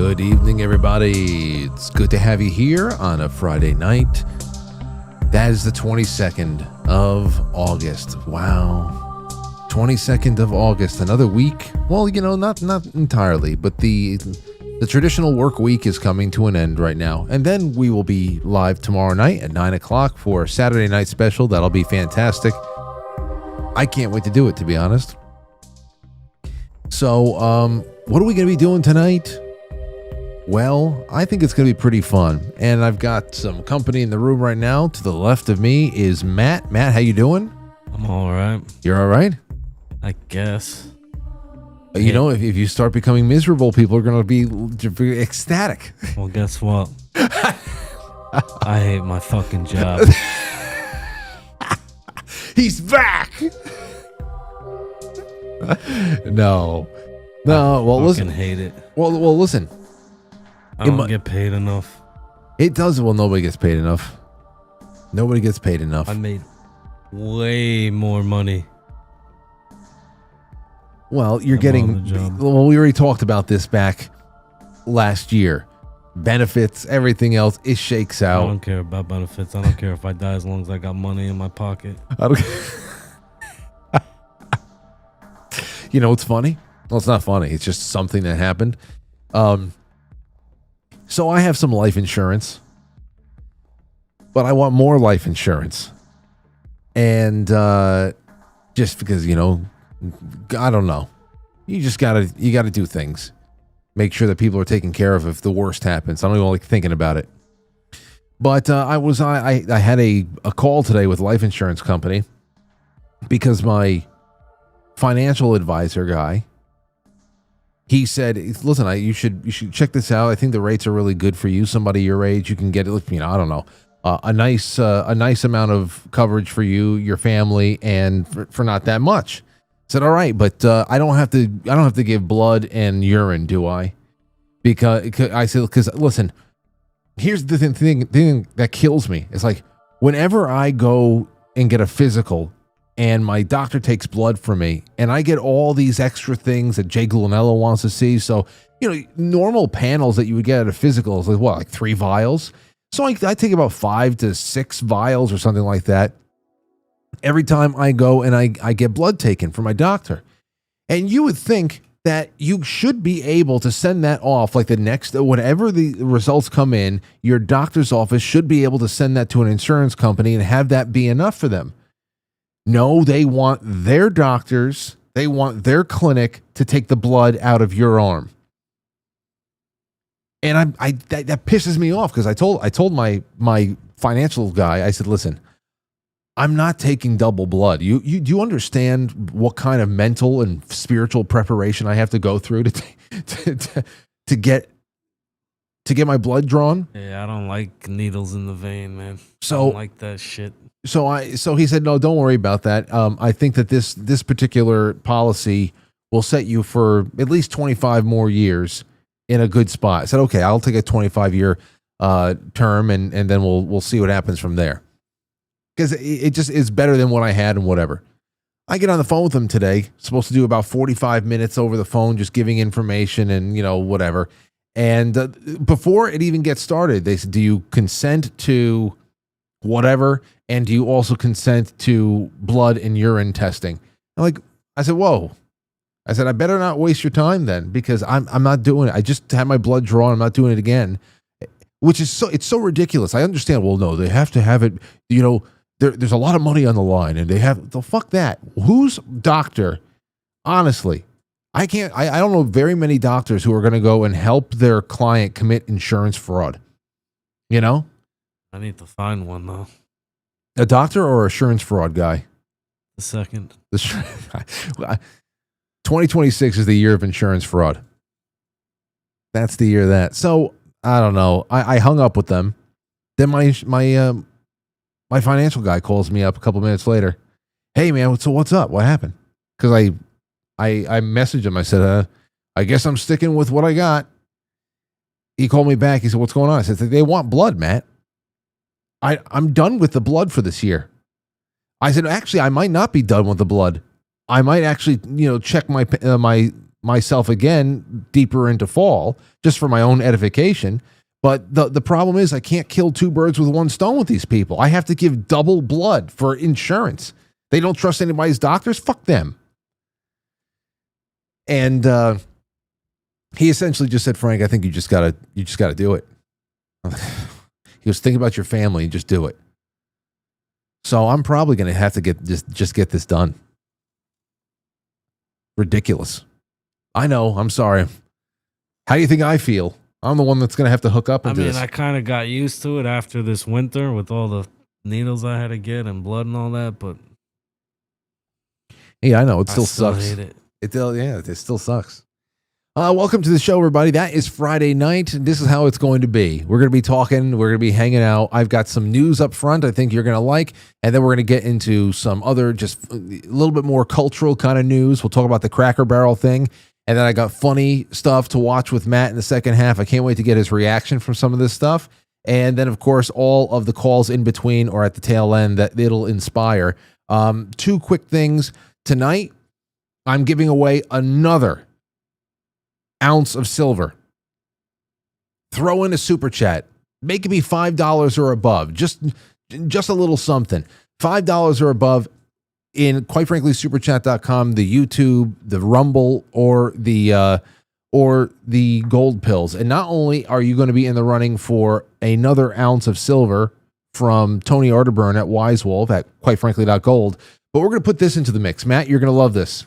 Good evening, everybody. It's good to have you here on a Friday night. That is the 22nd of August. Wow. 22nd of August, another week. Well, you know, not entirely, but the traditional work week is coming to an end right now. And then we will be live tomorrow night at 9 o'clock for a Saturday night special. That'll be fantastic. I can't wait to do it, to be honest. So, what are we going to be doing tonight? Well, I think it's going to be pretty fun. And I've got some company in the room right now. To the left of me is Matt. Matt, how you doing? I'm all right. You're all right? I guess. You know, if you start becoming miserable, people are going to be ecstatic. Well, guess what? I hate my fucking job. He's back! No. Well, listen. I hate it. Well, listen. I don't get paid enough. It does. Well, nobody gets paid enough. Nobody gets paid enough. I made way more money. Well, you're getting. Well, we already talked about this back last year. Benefits, everything else, it shakes out. I don't care about benefits. I don't care if I die as long as I got money in my pocket. I don't. You know what's funny? Well, it's not funny. It's just something that happened. So I have some life insurance, but I want more life insurance. And just because, you know, I don't know. You gotta do things. Make sure that people are taken care of if the worst happens. I don't even like thinking about it. But I had a call today with life insurance company because my financial advisor guy, he said, listen, you should check this out. I think the rates are really good for you. Somebody your age, you can get, you know, I don't know, a nice amount of coverage for you, your family, and for not that much. I said, all right, but I don't have to give blood and urine, do I? Because listen, here's the thing that kills me. It's like whenever I go and get a physical and my doctor takes blood from me and I get all these extra things that Jay Glanello wants to see. So, you know, normal panels that you would get at a physical is like 3 vials. So I take about 5 to 6 vials or something like that every time I go and I get blood taken from my doctor. And you would think that you should be able to send that off like the next, whatever the results come in, your doctor's office should be able to send that to an insurance company and have that be enough for them. No, they want their doctors, they want their clinic to take the blood out of your arm. And that pisses me off because I told my financial guy, I said, listen, I'm not taking double blood. Do you understand what kind of mental and spiritual preparation I have to go through to get my blood drawn? Yeah, I don't like needles in the vein, man. So, I don't like that shit. So he said, no, don't worry about that. I think that this particular policy will set you for at least 25 more years in a good spot. I said, okay, I'll take a 25-year term and then we'll see what happens from there. Because it just is better than what I had and whatever. I get on the phone with them today. Supposed to do about 45 minutes over the phone, just giving information and, you know, whatever. And before it even gets started, they said, do you consent to whatever? And do you also consent to blood and urine testing? I said, whoa. I said, I better not waste your time then, because I'm not doing it. I just had my blood drawn. I'm not doing it again, which is it's so ridiculous. I understand. Well, no, they have to have it, you know, there's a lot of money on the line and fuck that. Whose doctor? Honestly, I don't know very many doctors who are going to go and help their client commit insurance fraud. You know? I need to find one though. A doctor or insurance fraud guy? The second. 2026 is the year of insurance fraud. That's the year of that. So I don't know. I hung up with them. Then my financial guy calls me up a couple minutes later. Hey man, so what's up? What happened? Because I messaged him. I said, I guess I'm sticking with what I got. He called me back. He said, what's going on? I said, they want blood, Matt. I'm done with the blood for this year. I said, actually, I might not be done with the blood. I might actually, you know, check my myself again deeper into fall just for my own edification. But the problem is I can't kill two birds with one stone with these people. I have to give double blood for insurance. They don't trust anybody's doctors. Fuck them. And he essentially just said, Frank, I think you just gotta do it. He was thinking about your family and just do it. So I'm probably going to have to get this done. Ridiculous. I know. I'm sorry. How do you think I feel? I'm the one that's going to have to hook up into this. I kind of got used to it after this winter with all the needles I had to get and blood and all that, but yeah, I know. It still sucks. Hate it. It still sucks. Welcome to the show, everybody. That is Friday night. This is how it's going to be. We're going to be talking. We're going to be hanging out. I've got some news up front I think you're going to like, and then we're going to get into some other just a little bit more cultural kind of news. We'll talk about the Cracker Barrel thing, and then I got funny stuff to watch with Matt in the second half. I can't wait to get his reaction from some of this stuff, and then, of course, all of the calls in between or at the tail end that it'll inspire. Two quick things. Tonight, I'm giving away another ounce of silver. Throw in a super chat. Make it be $5 or above. Just a little something. $5 or above in quitefranklysuperchat.com, the YouTube, the Rumble, or the gold pills. And not only are you going to be in the running for another ounce of silver from Tony Arterburn at Wise Wolf at quitefrankly.gold, but we're going to put this into the mix. Matt, you're going to love this.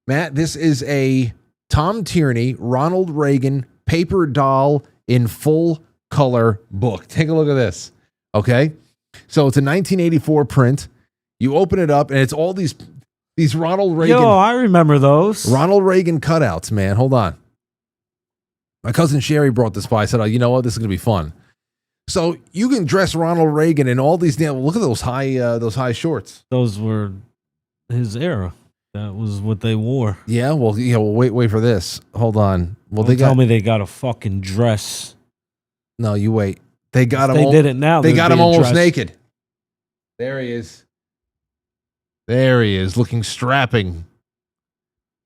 Matt, this is a Tom Tierney, Ronald Reagan, paper doll in full color book. Take a look at this. Okay. So it's a 1984 print. You open it up and it's all these Ronald Reagan. Yo, I remember those. Ronald Reagan cutouts, man. Hold on. My cousin Sherry brought this by. I said, oh, you know what? This is going to be fun. So you can dress Ronald Reagan in all these. Look at those high shorts. Those were his era. That was what they wore. Yeah, well, wait for this. Hold on. Well, tell me they got a fucking dress. No, you wait. They got him. They did it now. They got him almost naked. There he is. There he is, looking strapping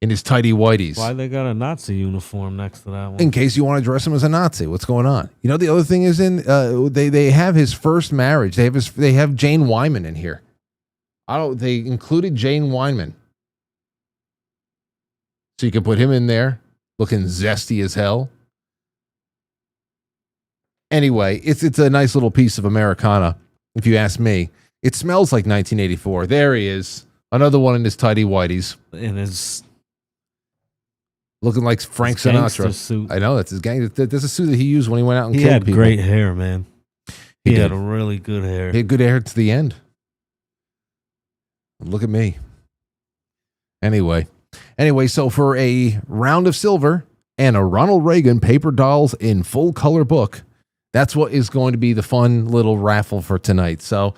in his tighty whities. Why they got a Nazi uniform next to that one? In case you want to dress him as a Nazi. What's going on? You know, the other thing is they have his first marriage. They have Jane Wyman in here. They included Jane Wyman. So you can put him in there, looking zesty as hell. Anyway, it's a nice little piece of Americana, if you ask me. It smells like 1984. There he is. Another one in his tidy whities. In his... Looking like Frank Sinatra. Suit. I know, that's his gang. That's a suit that he used when he went out and killed people. He had great hair, man. He had really good hair. He had good hair to the end. Look at me. Anyway, so for a round of silver and a Ronald Reagan paper dolls in full color book, that's what is going to be the fun little raffle for tonight. So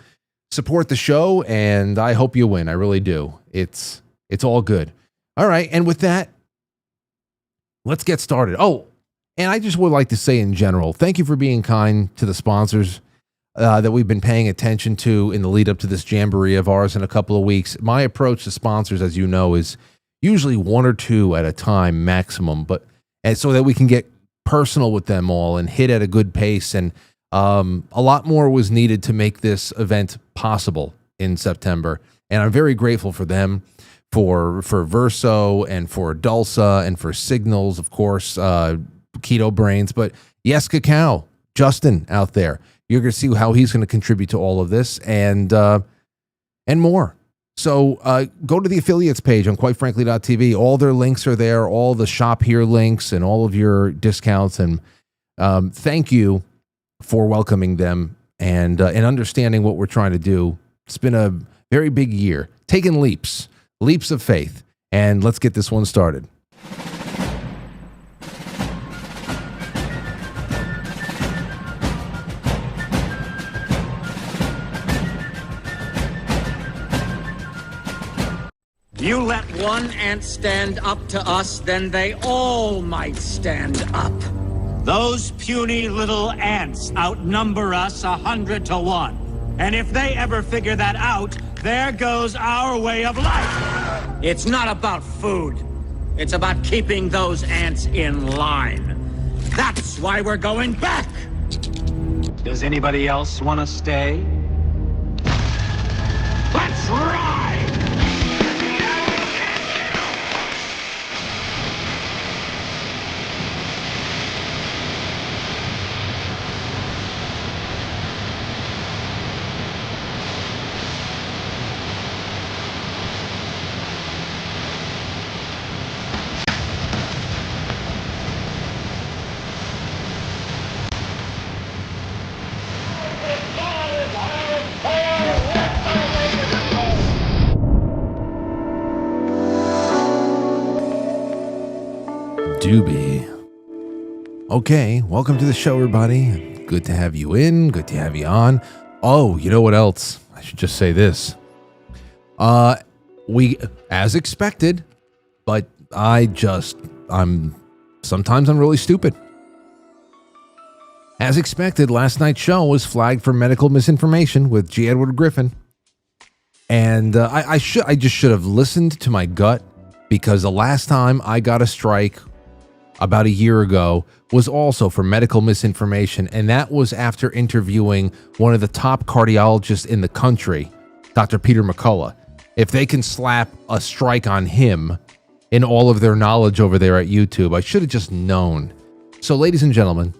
support the show, and I hope you win. I really do. It's all good. All right, and with that, let's get started. Oh, and I just would like to say in general, thank you for being kind to the sponsors that we've been paying attention to in the lead up to this jamboree of ours in a couple of weeks. My approach to sponsors, as you know, is usually one or two at a time maximum, and so that we can get personal with them all and hit at a good pace. And a lot more was needed to make this event possible in September. And I'm very grateful for them, for Verso and for Dulce and for Signals, of course, Keto Brainz. But yes, Cacao, Justin out there, you're going to see how he's going to contribute to all of this and more. So go to the affiliates page on quitefrankly.tv. All their links are there, all the shop here links and all of your discounts. And thank you for welcoming them and understanding what we're trying to do. It's been a very big year, taking leaps of faith. And let's get this one started. You let one ant stand up to us, then they all might stand up. Those puny little ants outnumber us 100 to 1. And if they ever figure that out, there goes our way of life. It's not about food. It's about keeping those ants in line. That's why we're going back. Does anybody else want to stay? Let's ride! Doobie. Okay, welcome to the show, everybody. Good to have you in. Good to have you on. Oh, you know what else? I should just say this. We, as expected, but sometimes I'm really stupid. As expected, last night's show was flagged for medical misinformation with G. Edward Griffin. And I just should have listened to my gut, because the last time I got a strike about a year ago was also for medical misinformation, and that was after interviewing one of the top cardiologists in the country, Dr. Peter McCullough. If they can slap a strike on him in all of their knowledge over there at YouTube, I should have just known. So, ladies and gentlemen,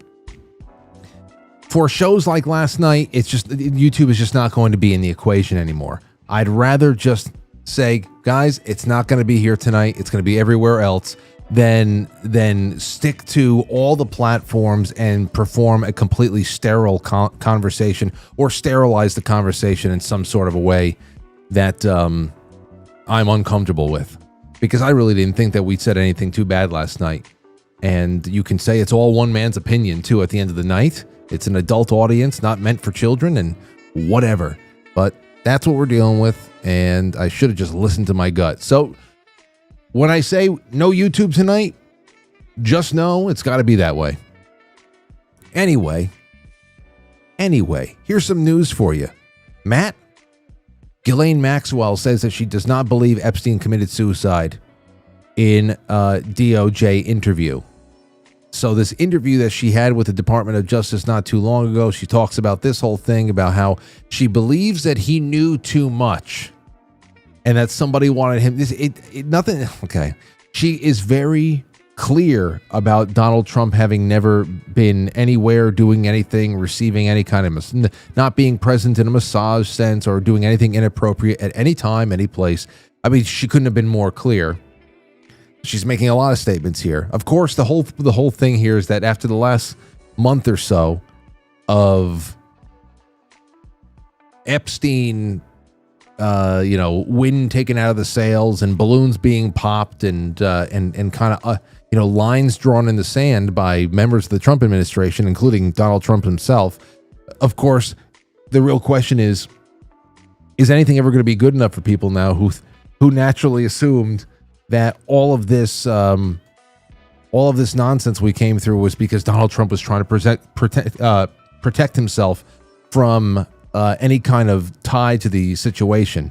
for shows like last night, YouTube is just not going to be in the equation anymore. I'd rather just say, guys, it's not going to be here tonight. It's going to be everywhere else. Then stick to all the platforms and perform a completely sterile conversation, or sterilize the conversation in some sort of a way that I'm uncomfortable with, because I really didn't think that we said anything too bad last night. And you can say it's all one man's opinion too at the end of the night. It's an adult audience, not meant for children, and whatever. But that's what we're dealing with, and I should have just listened to my gut. So when I say no YouTube tonight, just know it's got to be that way. Anyway, here's some news for you. Ghislaine Maxwell says that she does not believe Epstein committed suicide in a DOJ interview. So this interview that she had with the Department of Justice not too long ago, she talks about this whole thing about how she believes that he knew too much, and that somebody wanted him. Nothing. Okay. She is very clear about Donald Trump having never been anywhere, doing anything, receiving any kind of, not being present in a massage sense or doing anything inappropriate at any time, any place. I mean, she couldn't have been more clear. She's making a lot of statements here. Of course, the whole thing here is that after the last month or so of Epstein, wind taken out of the sails and balloons being popped and kind of lines drawn in the sand by members of the Trump administration, including Donald Trump himself. Of course, the real question is anything ever going to be good enough for people now who naturally assumed that all of this nonsense we came through was because Donald Trump was trying to protect himself from any kind of tie to the situation,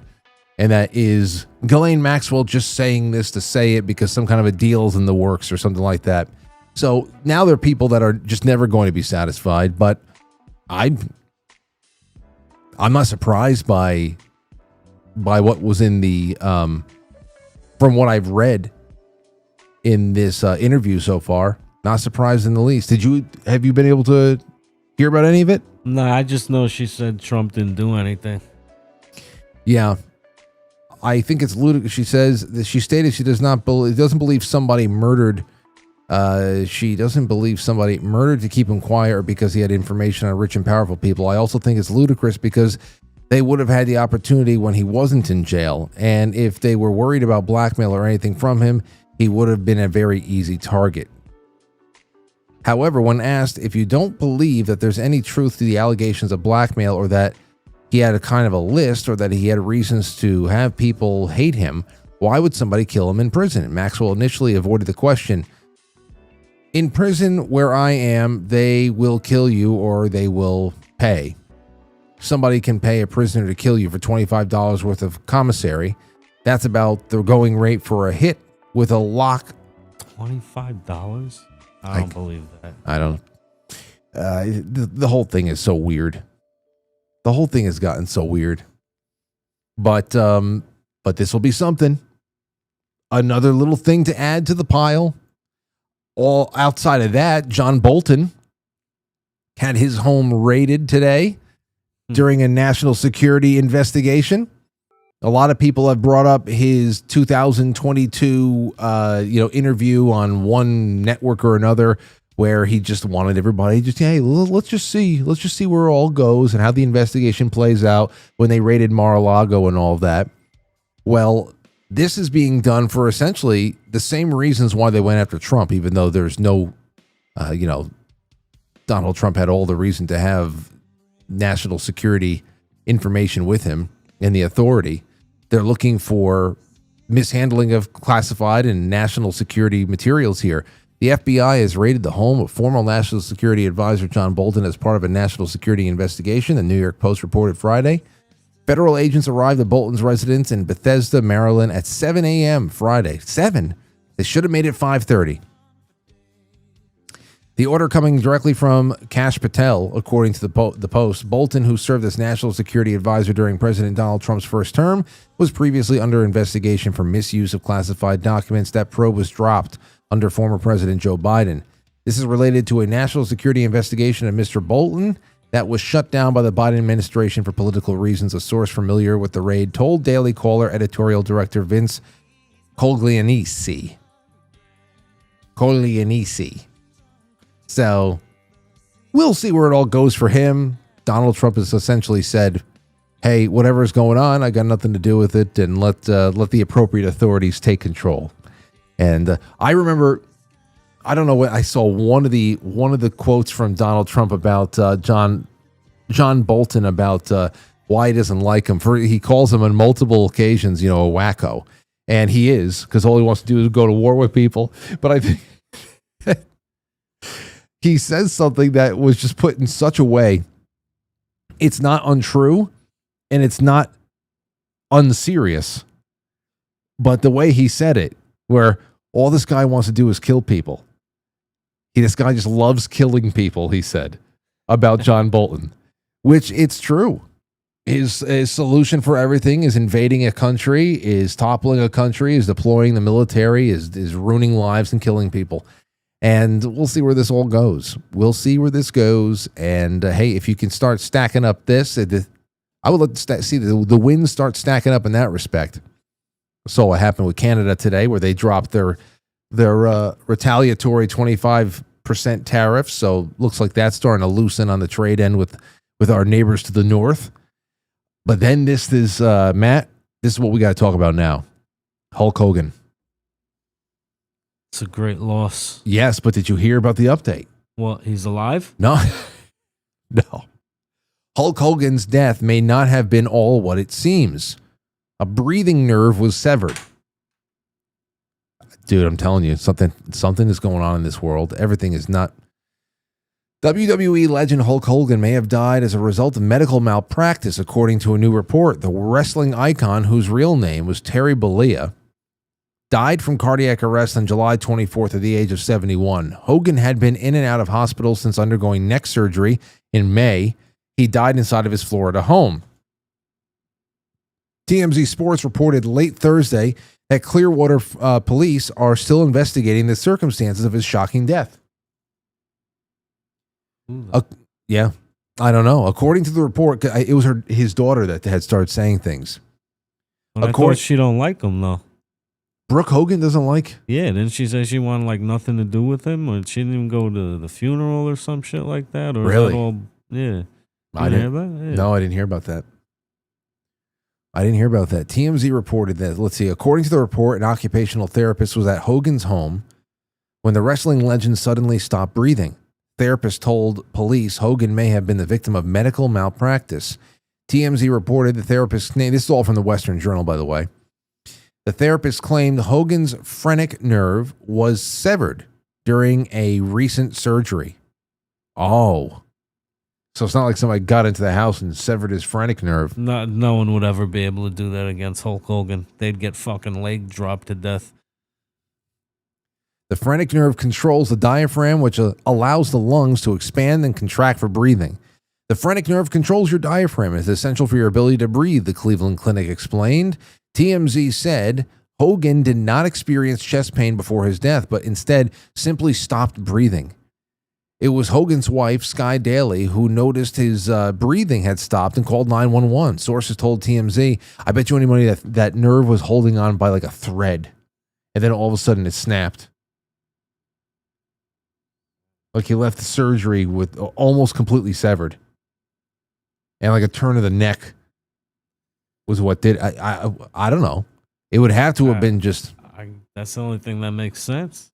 and that is Ghislaine Maxwell just saying this to say it because some kind of a deal's in the works or something like that. So now there are people that are just never going to be satisfied, but I'm not surprised by what was in the from what I've read in this interview so far. Not surprised in the least. Have you been able to hear about any of it? Nah, I just know she said Trump didn't do anything. Yeah. I think it's ludicrous. She says that she stated she doesn't believe somebody murdered. She doesn't believe somebody murdered to keep him quiet or because he had information on rich and powerful people. I also think it's ludicrous because they would have had the opportunity when he wasn't in jail. And if they were worried about blackmail or anything from him, he would have been a very easy target. However, when asked if you don't believe that there's any truth to the allegations of blackmail, or that he had a kind of a list, or that he had reasons to have people hate him, why would somebody kill him in prison? Maxwell initially avoided the question. In prison where I am, they will kill you or they will pay. Somebody can pay a prisoner to kill you for $25 worth of commissary. That's about the going rate for a hit with a lock $25? I don't believe that. I don't. The whole thing is so weird. The whole thing has gotten so weird. But this will be something. Another little thing to add to the pile. All outside of that, John Bolton had his home raided today during a national security investigation. A lot of people have brought up his 2022 interview on one network or another, where he just wanted everybody hey, let's just see where it all goes and how the investigation plays out when they raided Mar-a-Lago and all of that. Well, this is being done for essentially the same reasons why they went after Trump, even though there's no, Donald Trump had all the reason to have national security information with him and the authority. They're looking for mishandling of classified and national security materials here. The FBI has raided the home of former National Security Advisor John Bolton as part of a national security investigation, the New York Post reported Friday. Federal agents arrived at Bolton's residence in Bethesda, Maryland at 7 a.m. Friday. 7? They should have made it 5:30. The order coming directly from Kash Patel, according to the Post. Bolton, who served as National Security Advisor during President Donald Trump's first term, was previously under investigation for misuse of classified documents. That probe was dropped under former President Joe Biden. This is related to a national security investigation of Mr. Bolton that was shut down by the Biden administration for political reasons. A source familiar with the raid told Daily Caller editorial director Vince Coglianese. So we'll see where it all goes for him. Donald Trump has essentially said, hey, whatever's going on, I got nothing to do with it, and let the appropriate authorities take control. And I remember, I don't know what I saw, one of the quotes from Donald Trump about John Bolton about why he doesn't like him. He calls him on multiple occasions, a wacko, and he is, because all he wants to do is go to war with people. But I think he says something that was just put in such a way. It's not untrue, and it's not unserious, but the way he said it, where all this guy wants to do is kill people. This guy just loves killing people, he said about John Bolton, which it's true. His solution for everything is invading a country, is toppling a country, is deploying the military, is ruining lives and killing people. And we'll see where this all goes. We'll see where this goes. And hey, if you can start stacking up this, I would like to see the wins start stacking up in that respect. So what happened with Canada today, where they dropped their retaliatory 25% tariff. So looks like that's starting to loosen on the trade end with our neighbors to the north. But then this is, Matt, this is what we got to talk about now. Hulk Hogan. It's a great loss. Yes, but did you hear about the update? What, he's alive? No. No. Hulk Hogan's death may not have been all what it seems. A breathing nerve was severed. Dude, I'm telling you, something is going on in this world. Everything is not. WWE legend Hulk Hogan may have died as a result of medical malpractice, according to a new report. The wrestling icon, whose real name was Terry Bollea, died from cardiac arrest on July 24th at the age of 71. Hogan had been in and out of hospital since undergoing neck surgery in May. He died inside of his Florida home. TMZ Sports reported late Thursday that Clearwater police are still investigating the circumstances of his shocking death. Yeah, I don't know. According to the report, it was his daughter that had started saying things. Well, I thought she don't like him, though. Brooke Hogan doesn't like? Yeah, didn't she say she wanted like nothing to do with him? Or she didn't even go to the funeral or some shit like that? Or really? Yeah. I didn't hear about it? Yeah. No, I didn't hear about that. TMZ reported that, let's see, according to the report, an occupational therapist was at Hogan's home when the wrestling legend suddenly stopped breathing. Therapist told police Hogan may have been the victim of medical malpractice. TMZ reported the therapist's name. This is all from the Western Journal, by the way. The therapist claimed Hogan's phrenic nerve was severed during a recent surgery. Oh. So it's not like somebody got into the house and severed his phrenic nerve. No one would ever be able to do that against Hulk Hogan. They'd get fucking leg dropped to death. The phrenic nerve controls the diaphragm, which allows the lungs to expand and contract for breathing. The phrenic nerve controls your diaphragm and is essential for your ability to breathe, the Cleveland Clinic explained. TMZ said Hogan did not experience chest pain before his death, but instead simply stopped breathing. It was Hogan's wife, Sky Daly, who noticed his breathing had stopped and called 911. Sources told TMZ, I bet you any money that nerve was holding on by like a thread. And then all of a sudden it snapped. Like he left the surgery with almost completely severed. And like a turn of the neck was what did. I don't know. It would have to have been just. That's the only thing that makes sense.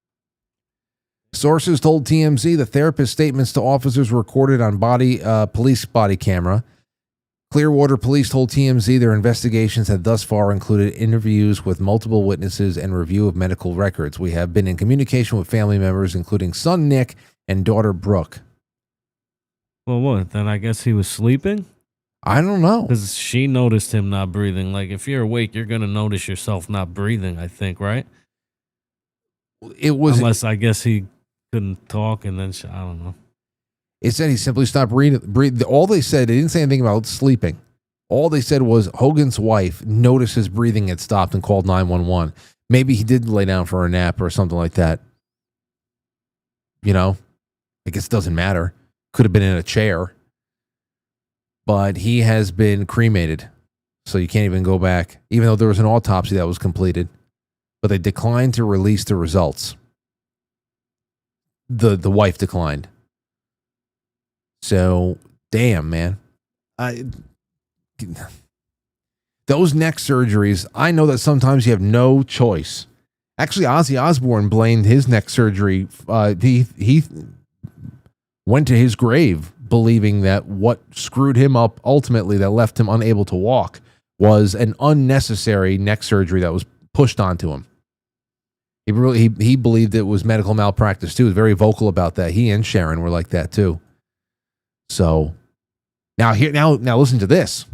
Sources told TMZ the therapist's statements to officers were recorded on police body camera. Clearwater Police told TMZ their investigations had thus far included interviews with multiple witnesses and review of medical records. We have been in communication with family members, including son Nick and daughter Brooke. Well, what? Then I guess he was sleeping? I don't know. Because she noticed him not breathing. Like, if you're awake, you're going to notice yourself not breathing, I think, right? It was. Unless I guess he couldn't talk and then I don't know. It said he simply stopped breathing. All they said, they didn't say anything about sleeping. All they said was Hogan's wife noticed his breathing had stopped and called 911. Maybe he did lay down for a nap or something like that. You know, I guess it doesn't matter. Could have been in a chair. But he has been cremated. So you can't even go back, even though there was an autopsy that was completed. But they declined to release the results. The wife declined. So, damn, man. Those neck surgeries, I know that sometimes you have no choice. Actually, Ozzy Osbourne blamed his neck surgery. He went to his grave believing that what screwed him up ultimately, that left him unable to walk, was an unnecessary neck surgery that was pushed onto him. He believed it was medical malpractice too. He was very vocal about that. He and Sharon were like that too. So now listen to this.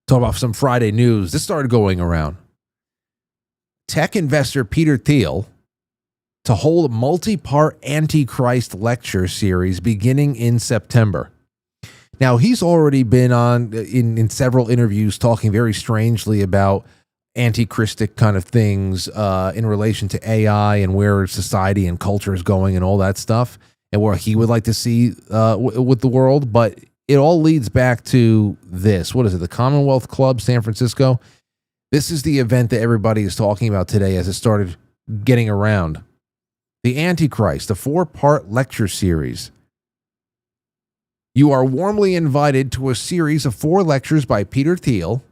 Talk about some Friday news. This started going around. Tech investor Peter Thiel to hold a multi-part Antichrist lecture series beginning in September. Now, he's already been on in several interviews talking very strangely about antichristic kind of things in relation to AI and where society and culture is going and all that stuff, and where he would like to see with the world. But it all leads back to this. What is it? The Commonwealth Club, San Francisco. This is the event that everybody is talking about today as it started getting around. The Antichrist, a 4-part lecture series. You are warmly invited to a series of 4 lectures by Peter Thiel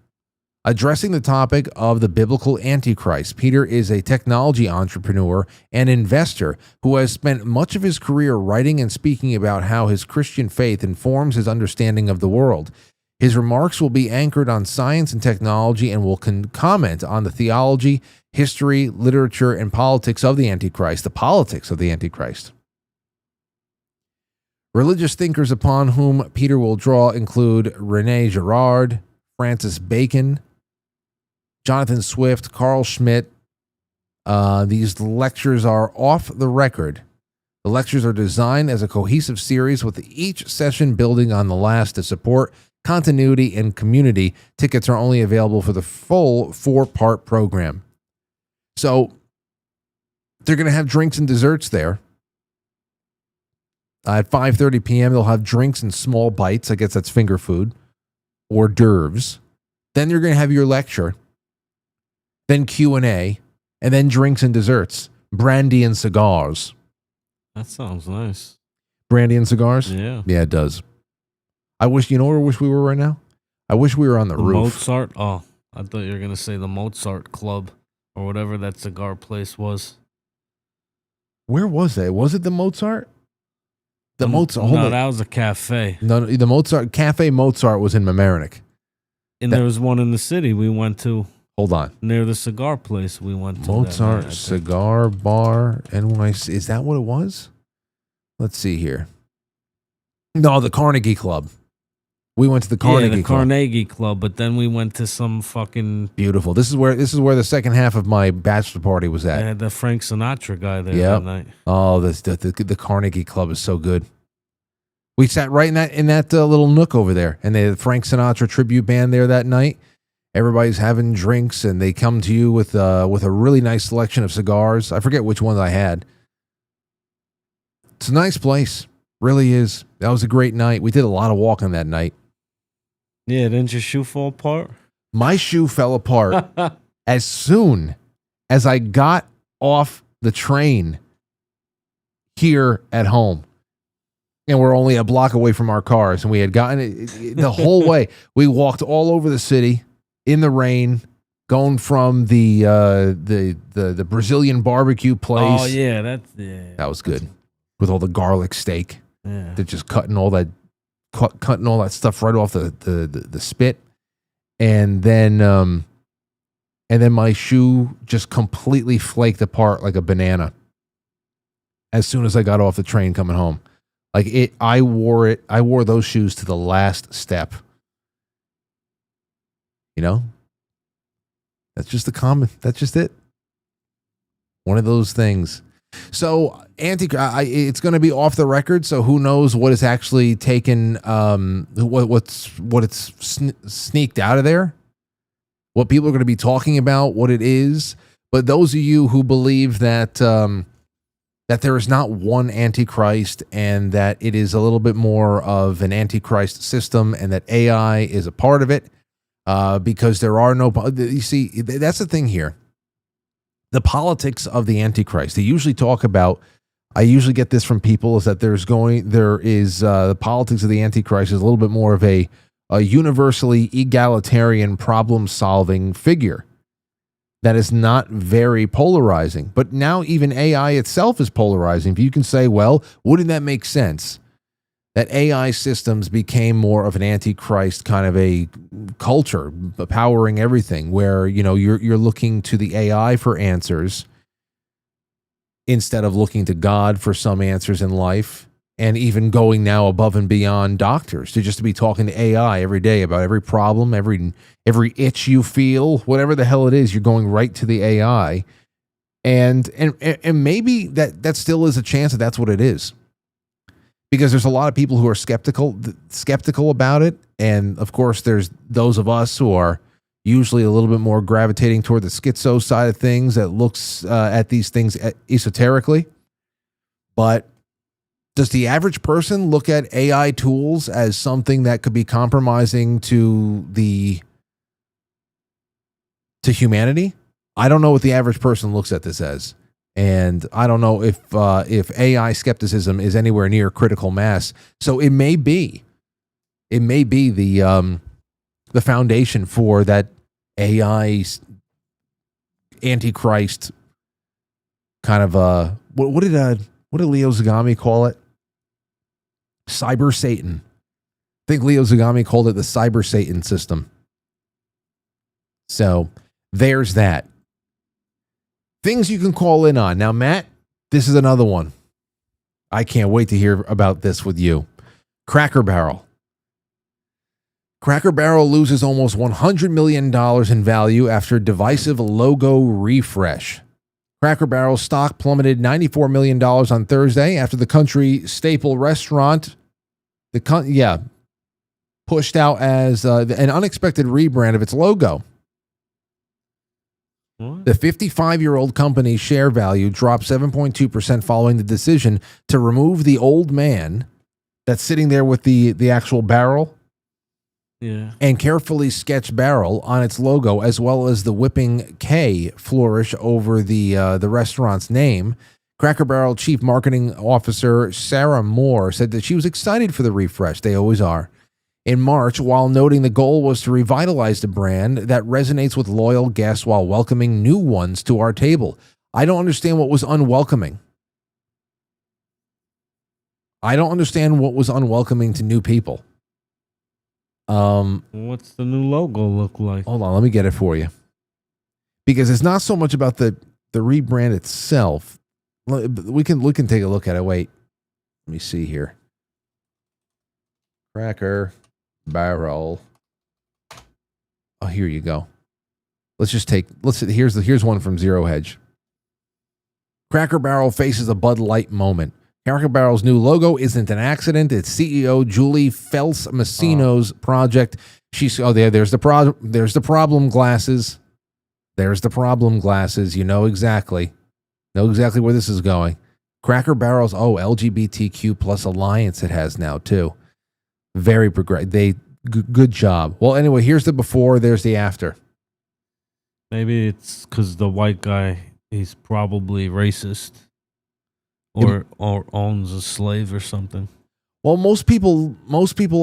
addressing the topic of the biblical Antichrist. Peter is a technology entrepreneur and investor who has spent much of his career writing and speaking about how his Christian faith informs his understanding of the world. His remarks will be anchored on science and technology and will comment on the theology, history, literature, and politics of the Antichrist, the politics of the Antichrist. Religious thinkers upon whom Peter will draw include Rene Girard, Francis Bacon, Jonathan Swift, Carl Schmitt. These lectures are off the record. The lectures are designed as a cohesive series with each session building on the last to support continuity and community. Tickets are only available for the full 4-part program. So they're going to have drinks and desserts there. At 5:30 p.m., they'll have drinks in small bites. I guess that's finger food. Hors d'oeuvres. Then you're going to have your lecture. Then Q&A. And then drinks and desserts. Brandy and cigars. That sounds nice. Brandy and cigars? Yeah. Yeah, it does. I wish, you know where I wish we were right now? I wish we were on the roof. Mozart? Oh, I thought you were going to say the Mozart Club or whatever that cigar place was. Where was that? Was it the Mozart? The Mozart. No, that was a cafe. No, the Mozart. Cafe Mozart was in Mamaroneck. And there was one in the city we went to. Hold on. Near the cigar place we went to. Mozart Cigar Bar, NYC. Is that what it was? Let's see here. No, the Carnegie Club. We went to the Carnegie Club. Carnegie Club, but then we went to some fucking Beautiful. This is where the second half of my bachelor party was I at. had the Frank Sinatra guy there Yep. that night. Oh, the Carnegie Club is so good. We sat right in that little nook over there, and they had the Frank Sinatra tribute band there that night. Everybody's having drinks, and they come to you with a really nice selection of cigars. I forget which ones I had. It's a nice place, really is. That was a great night. We did a lot of walking that night. Yeah, didn't your shoe fall apart? My shoe fell apart as soon as I got off the train here at home. And we're only a block away from our cars. And we had gotten it the whole way. We walked all over the city in the rain, going from the Brazilian barbecue place. Oh, yeah, That was good. With all the garlic steak. Yeah. They're just cutting all that stuff right off the spit, and then my shoe just completely flaked apart like a banana as soon as I got off the train coming home. I wore those shoes to the last step. You know, that's just it. One of those things. So it's going to be off the record. So who knows what is actually taken, what it's sneaked out of there, what people are going to be talking about, what it is. But those of you who believe that there is not one Antichrist and that it is a little bit more of an Antichrist system and that AI is a part of it, because there are no, you see, that's the thing here. The politics of the Antichrist. They usually talk about, I usually get this from people, is that the politics of the Antichrist is a little bit more of a universally egalitarian problem-solving figure that is not very polarizing. But now even AI itself is polarizing. If you can say, well, wouldn't that make sense? That AI systems became more of an Antichrist kind of a culture, powering everything, where you're looking to the AI for answers instead of looking to God for some answers in life, and even going now above and beyond doctors to be talking to AI every day about every problem, every itch you feel, whatever the hell it is, you're going right to the AI, and maybe that still is a chance that that's what it is. Because there's a lot of people who are skeptical about it. And of course, there's those of us who are usually a little bit more gravitating toward the schizo side of things that looks at these things esoterically. But does the average person look at AI tools as something that could be compromising to humanity? I don't know what the average person looks at this as. And I don't know if AI skepticism is anywhere near critical mass. So it may be the foundation for that AI Antichrist kind of what did Leo Zagami call it? Cyber Satan. I think Leo Zagami called it the Cyber Satan system. So there's that. Things you can call in on. Now, Matt, this is another one. I can't wait to hear about this with you. Cracker Barrel. Cracker Barrel loses almost $100 million in value after divisive logo refresh. Cracker Barrel stock plummeted $94 million on Thursday after the country staple restaurant pushed out as an unexpected rebrand of its logo. What? The 55-year-old company's share value dropped 7.2% following the decision to remove the old man that's sitting there with the actual barrel, and carefully sketched barrel on its logo, as well as the whipping K flourish over the restaurant's name. Cracker Barrel Chief Marketing Officer Sarah Moore said that she was excited for the refresh. They always are. In March, while noting the goal was to revitalize the brand that resonates with loyal guests while welcoming new ones to our table. I don't understand what was unwelcoming. I don't understand what was unwelcoming to new people. What's the new logo look like? Hold on, let me get it for you. Because it's not so much about the rebrand itself. We can take a look at it. Wait, let me see here. Cracker Barrel. Oh, here you go. Here's one from Zero Hedge. Cracker Barrel faces a Bud Light moment. Cracker Barrel's new logo isn't an accident. It's CEO Julie Fels-Massino's project. There's the problem glasses. There's the problem glasses. You know exactly where this is going. Cracker Barrel's LGBTQ plus alliance it has now too. Very progressive. Good job. Well, anyway, here's the before. There's the after. Maybe it's because the white guy, he's probably racist or owns a slave or something. Well, most people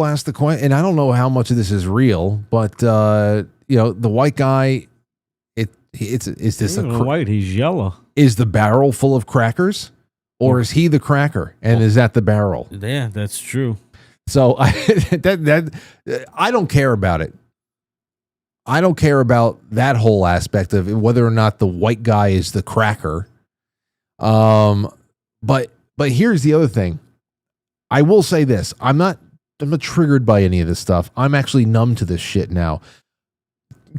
ask the question, and I don't know how much of this is real, but the white guy, is this white? He's yellow. Is the barrel full of crackers, or is he the cracker, and is that the barrel? Yeah, that's true. So I don't care about it. I don't care about that whole aspect of it, whether or not the white guy is the cracker. But here's the other thing. I will say this. I'm not triggered by any of this stuff. I'm actually numb to this shit now.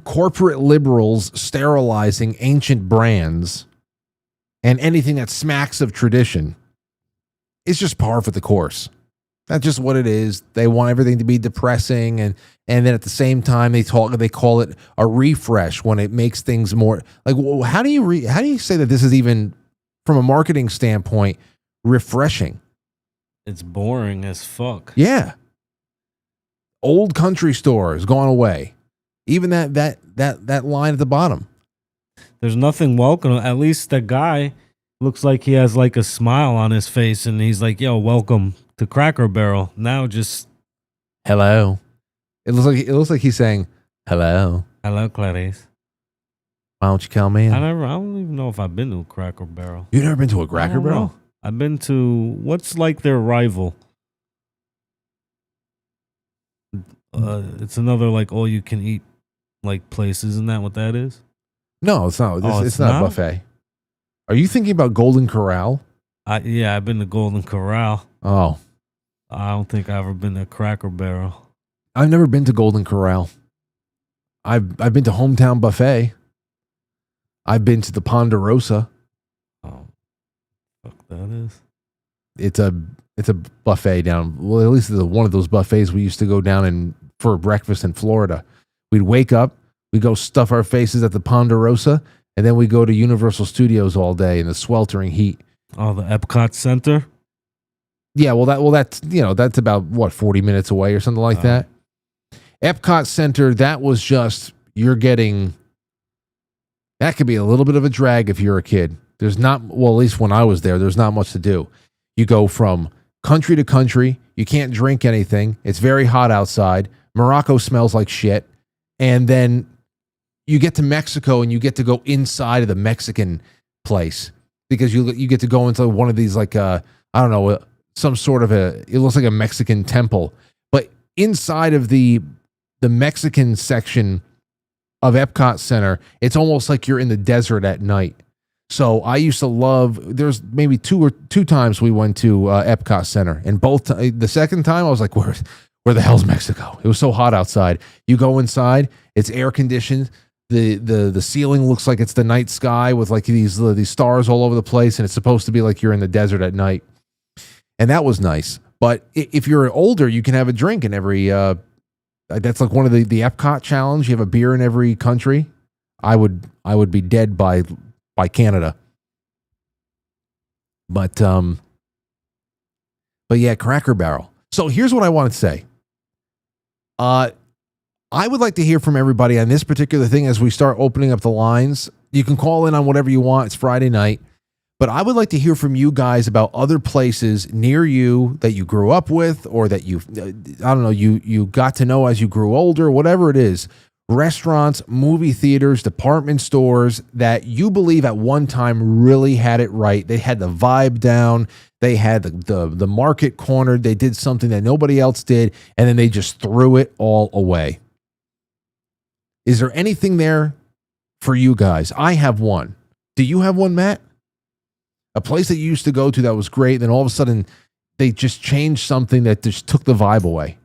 Corporate liberals sterilizing ancient brands and anything that smacks of tradition is just par for the course. That's just what it is. They want everything to be depressing, and then at the same time they call it a refresh when it makes things more like. How do you say that this is even from a marketing standpoint refreshing? It's boring as fuck. Yeah. Old country store has gone away. Even that line at the bottom. There's nothing welcome. At least the guy looks like he has like a smile on his face, and he's like, "Yo, welcome to Cracker Barrel." Now just hello. It looks like he's saying hello. Hello, Clarice. Why don't you come in? I don't even know if I've been to a Cracker Barrel. You've never been to a Cracker Barrel? Know. I've been to what's like their rival. It's another like all you can eat like place. Isn't that what that is? No, it's not. It's not a buffet. Are you thinking about Golden Corral? Yeah, I've been to Golden Corral. Oh. I don't think I've ever been to Cracker Barrel. I've never been to Golden Corral. I've been to Hometown Buffet. I've been to the Ponderosa. Oh, fuck that is. It's a buffet down. Well, at least it's one of those buffets we used to go down in for breakfast in Florida. We'd wake up, we go stuff our faces at the Ponderosa, and then we go to Universal Studios all day in the sweltering heat. Oh, the Epcot Center. Yeah, that's about what 40 minutes away or something like that. Epcot Center, that was just that could be a little bit of a drag if you're a kid. There's not, well, at least when I was there's not much to do. You go from country to country. You can't drink anything. It's very hot outside. Morocco smells like shit. And then you get to Mexico and you get to go inside of the Mexican place because you get to go into one of these like I don't know, some sort of it looks like a Mexican temple. But inside of the Mexican section of Epcot Center, it's almost like you're in the desert at night. So I used to love, there's maybe two times we went to Epcot Center, and the second time I was like, where the hell's Mexico? It was so hot outside. You go inside, it's air conditioned. The ceiling looks like it's the night sky with like these stars all over the place, and it's supposed to be like you're in the desert at night. And that was nice. But if you're older, you can have a drink in every, that's like one of the Epcot challenge. You have a beer in every country. I would be dead by Canada. But yeah, Cracker Barrel. So here's what I want to say. I would like to hear from everybody on this particular thing as we start opening up the lines. You can call in on whatever you want. It's Friday night. But I would like to hear from you guys about other places near you that you grew up with, or that you got to know as you grew older, whatever it is. Restaurants, movie theaters, department stores that you believe at one time really had it right. They had the vibe down. They had the market cornered. They did something that nobody else did, and then they just threw it all away. Is there anything there for you guys? I have one. Do you have one, Matt? A place that you used to go to that was great, and then all of a sudden they just changed something that just took the vibe away.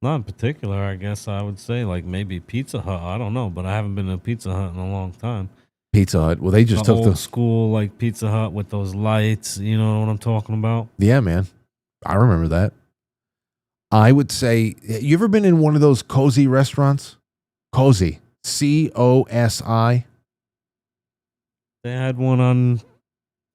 Not in particular, I guess I would say like maybe Pizza Hut. I don't know, but I haven't been to Pizza Hut in a long time. Pizza Hut. Well, they just The took old school like Pizza Hut with those lights. You know what I'm talking about? Yeah, man. I remember that. I would say, you ever been in one of those cozy restaurants? Cozy. COSI. They had one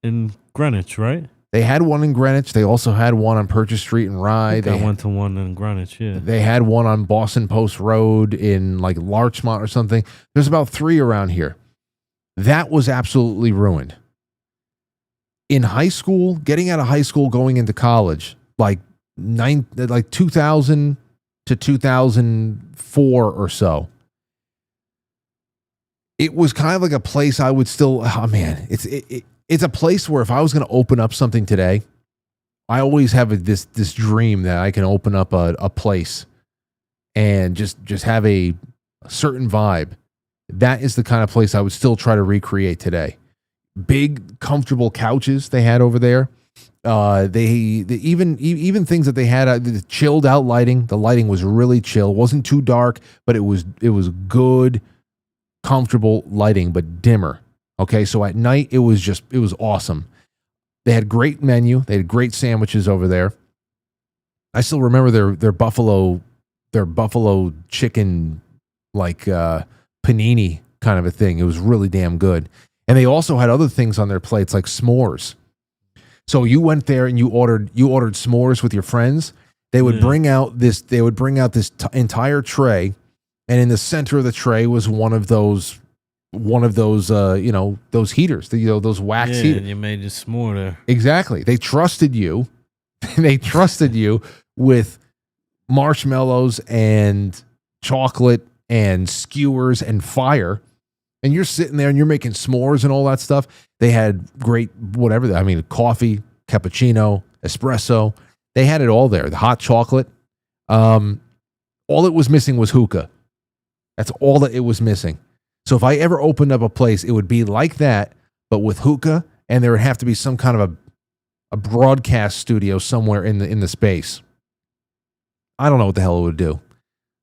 in Greenwich, right? They had one in Greenwich. They also had one on Purchase Street and Rye. I went to one in Greenwich, yeah. They had one on Boston Post Road in like Larchmont or something. There's about 3 around here. That was absolutely ruined. In high school, getting out of high school, going into college, like 2000 to 2004 or so, it was kind of like a place I would still, oh man, it's a place where if I was going to open up something today, I always have this dream that I can open up a place and just have a certain vibe. That is the kind of place I would still try to recreate today. Big, comfortable couches they had over there. They even things that they had, the chilled out lighting. The lighting was really chill. It wasn't too dark, but it was good, comfortable lighting, but dimmer. Okay, so at night it was awesome. They had great menu. They had great sandwiches over there. I still remember their buffalo chicken like panini kind of a thing. It was really damn good. And they also had other things on their plates like s'mores. So you went there and you ordered s'mores with your friends. They would bring out this entire tray, and in the center of the tray was one of those those heaters, those wax heaters. And you made your s'more there. Exactly. They trusted you. They trusted you with marshmallows and chocolate and skewers and fire. And you're sitting there and you're making s'mores and all that stuff. They had great coffee, cappuccino, espresso. They had it all there. The hot chocolate. All it was missing was hookah. That's all that it was missing. So if I ever opened up a place, it would be like that, but with hookah, and there would have to be some kind of a broadcast studio somewhere in the space. I don't know what the hell it would do.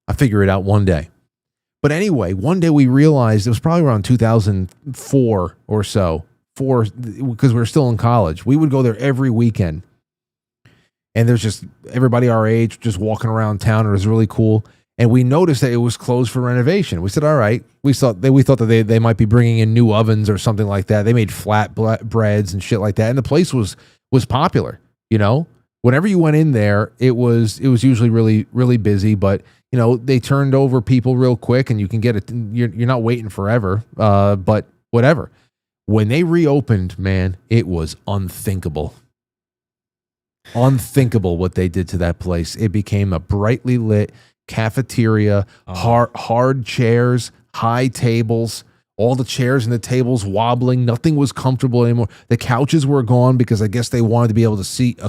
I'll figure it out one day. But anyway, one day we realized, it was probably around 2004 or so, because we were still in college. We would go there every weekend. And there's just everybody our age just walking around town. It was really cool. And we noticed that it was closed for renovation. We said, all right. We thought that they might be bringing in new ovens or something like that. They made flat breads and shit like that. And the place was popular, Whenever you went in there, it was usually really, really busy, but they turned over people real quick and you can get it. You're not waiting forever, but whatever. When they reopened, man, it was unthinkable. Unthinkable what they did to that place. It became a brightly lit cafeteria, hard chairs, high tables, all the chairs and the tables wobbling. Nothing was comfortable anymore. The couches were gone because I guess they wanted to be able to sit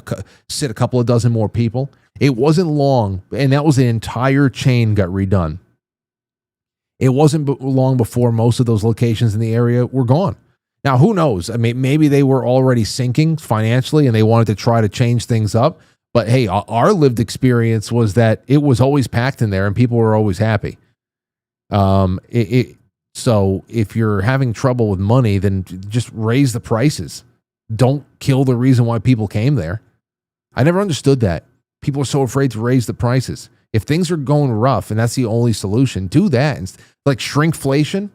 a couple of dozen more people. It wasn't long, and that was the entire chain got redone. It wasn't long before most of those locations in the area were gone. Now, who knows? I mean, maybe they were already sinking financially and they wanted to try to change things up. But hey, our lived experience was that it was always packed in there and people were always happy. So if you're having trouble with money, then just raise the prices. Don't kill the reason why people came there. I never understood that. People are so afraid to raise the prices. If things are going rough and that's the only solution, do that. Like shrinkflation.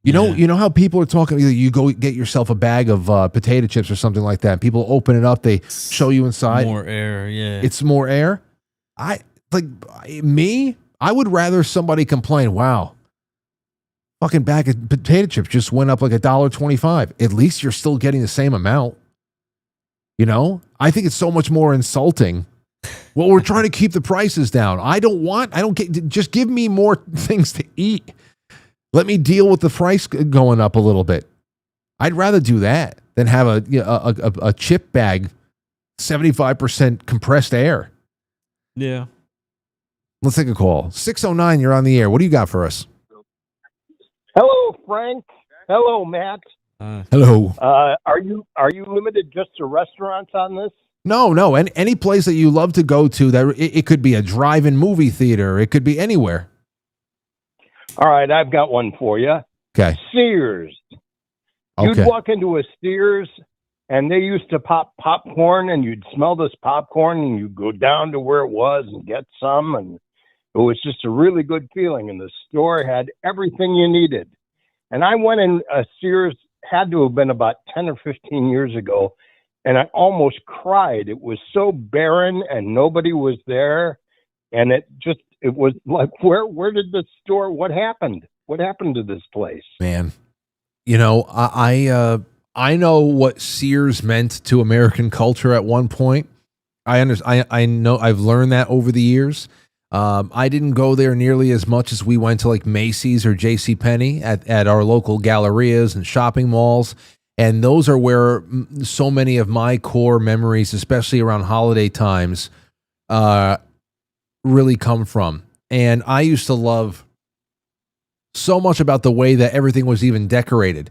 You know how people are talking, you go get yourself a bag of potato chips or something like that. People open it up, they show you inside. More air, yeah. It's more air. I would rather somebody complain, wow, fucking bag of potato chips just went up like $1.25. At least you're still getting the same amount. I think it's so much more insulting. Well, we're trying to keep the prices down. Just give me more things to eat. Let me deal with the price going up a little bit. I'd rather do that than have a chip bag, 75% compressed air. Yeah. Let's take a call. 609, you're on the air. What do you got for us? Hello, Frank. Hello, Matt. Hello. Are you limited just to restaurants on this? No. Any place that you love to go to, that it could be a drive-in movie theater. It could be anywhere. All right, I've got one for you. Okay. Sears. You'd walk into a Sears, and they used to pop popcorn, and you'd smell this popcorn, and you'd go down to where it was and get some, and it was just a really good feeling. And the store had everything you needed. And I went in a Sears, had to have been about 10 or 15 years ago, and I almost cried. It was so barren, and nobody was there, and it was like, where did the store? What happened? What happened to this place? Man, you know, I know what Sears meant to American culture at one point. I understand. I know. I've learned that over the years. I didn't go there nearly as much as we went to like Macy's or JCPenney at our local gallerias and shopping malls. And those are where so many of my core memories, especially around holiday times, really come from. And I used to love so much about the way that everything was even decorated.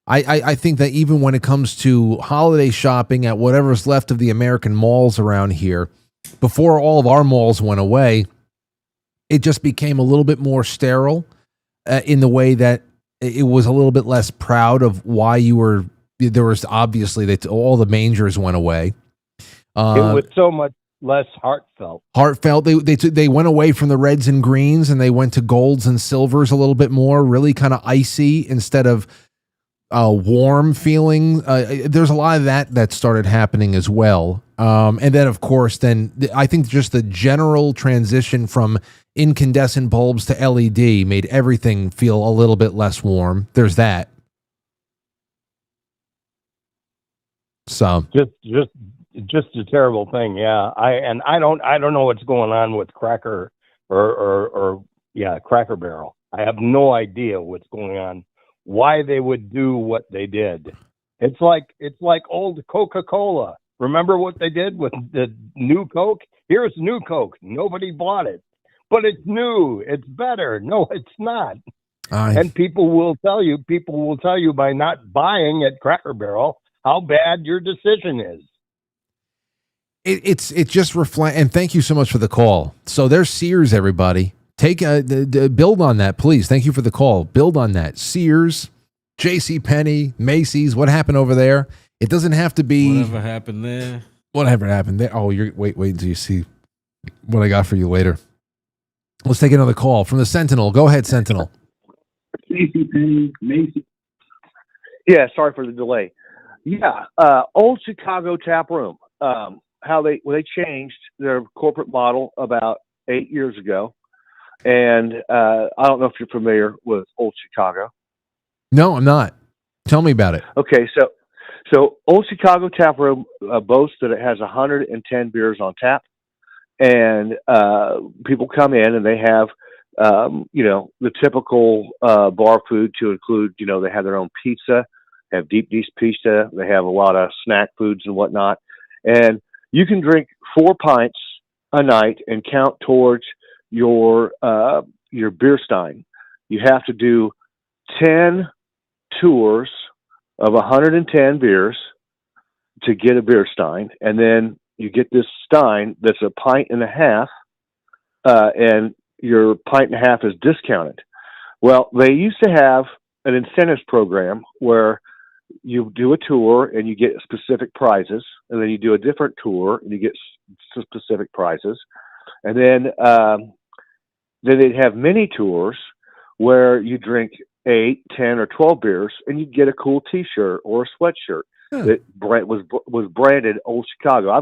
I think that even when it comes to holiday shopping at whatever's left of the American malls around here, before all of our malls went away, it just became a little bit more sterile in the way that it was a little bit less proud of why you were. There was obviously that all the mangers went away. It was so much less heartfelt. They went away from the reds and greens and they went to golds and silvers a little bit more, really kind of icy instead of warm feeling. There's a lot of that started happening as well. And then, of course, I think just the general transition from incandescent bulbs to LED made everything feel a little bit less warm. There's that. So just a terrible thing. Yeah. I don't know what's going on with Cracker Cracker Barrel. I have no idea what's going on. Why they would do what they did. It's like old Coca-Cola. Remember what they did with the new Coke? Here's new Coke. Nobody bought it. But it's new. It's better. No, it's not. And people will tell you by not buying at Cracker Barrel how bad your decision is. It just reflects. And thank you so much for the call. So there's Sears, everybody. Take build on that, please. Thank you for the call. Build on that. Sears, JCPenney, Macy's. What happened over there? It doesn't have to be whatever happened there. Whatever happened there. Oh, wait until you see what I got for you later. Let's take another call from the Sentinel. Go ahead, Sentinel. JCPenney, Macy's. Yeah, sorry for the delay. Yeah, old Chicago tap room. How they changed their corporate model about 8 years ago. And I don't know if you're familiar with Old Chicago. No, I'm not. Tell me about it. Okay, so Old Chicago Tap Room boasts that it has 110 beers on tap, and people come in and they have, the typical bar food to include, they have their own pizza, have deep dish pizza, they have a lot of snack foods and whatnot, and you can drink 4 pints a night and count towards your beer stein. You have to do 10 tours of 110 beers to get a beer stein, and then you get this stein that's a pint and a half, and your pint and a half is discounted. Well, they used to have an incentives program where you do a tour and you get specific prizes, and then you do a different tour and you get specific prizes, and then they'd have mini tours where you drink 8, 10, or 12 beers, and you get a cool T-shirt or a sweatshirt that was branded Old Chicago. I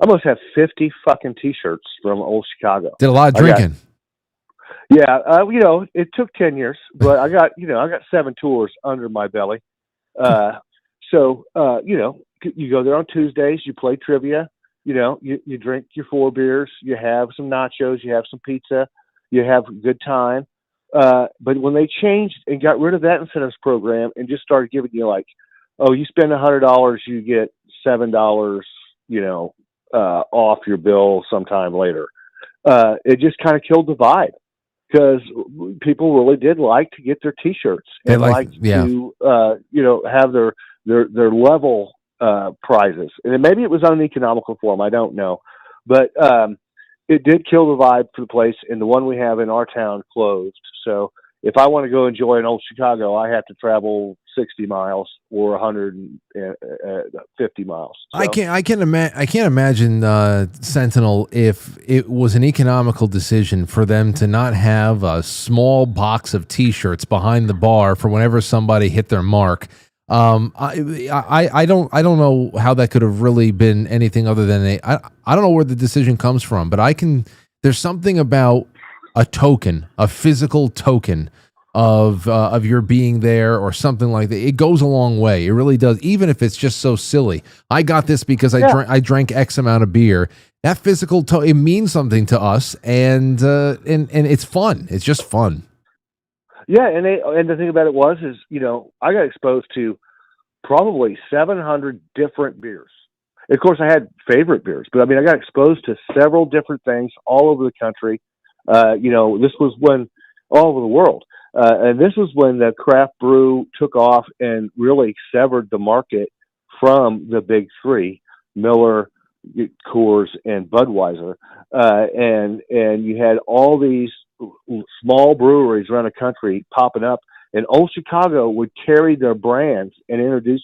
must have 50 fucking T-shirts from Old Chicago. Did a lot of drinking. It took 10 years, but I got 7 tours under my belly. You go there on Tuesdays, you play trivia, you drink your 4 beers, you have some nachos, you have some pizza, you have a good time. But when they changed and got rid of that incentives program and just started giving you like, oh, you spend $100, you get $7, off your bill sometime later. It just kind of killed the vibe because people really did like to get their T-shirts and liked to, have their level prizes. And maybe it was uneconomical for them. I don't know. But it did kill the vibe for the place, and the one we have in our town closed. So if I want to go enjoy an old Chicago, I have to travel 60 miles or 150 miles. So. I can't imagine Sentinel if it was an economical decision for them to not have a small box of T-shirts behind the bar for whenever somebody hit their mark. I don't know how that could have really been anything other than I don't know where the decision comes from, but there's something about a token, a physical token of your being there or something like that. It goes a long way. It really does. Even if it's just so silly. I got this because I drank X amount of beer. That physical it means something to us, and it's fun. It's just fun. Yeah, and the thing about it is, I got exposed to probably 700 different beers. Of course, I had favorite beers, but I got exposed to several different things all over the country. This was when all over the world, and this was when the craft brew took off and really severed the market from the big three: Miller, Coors, and Budweiser, and you had all these small breweries around the country popping up, and Old Chicago would carry their brands and introduce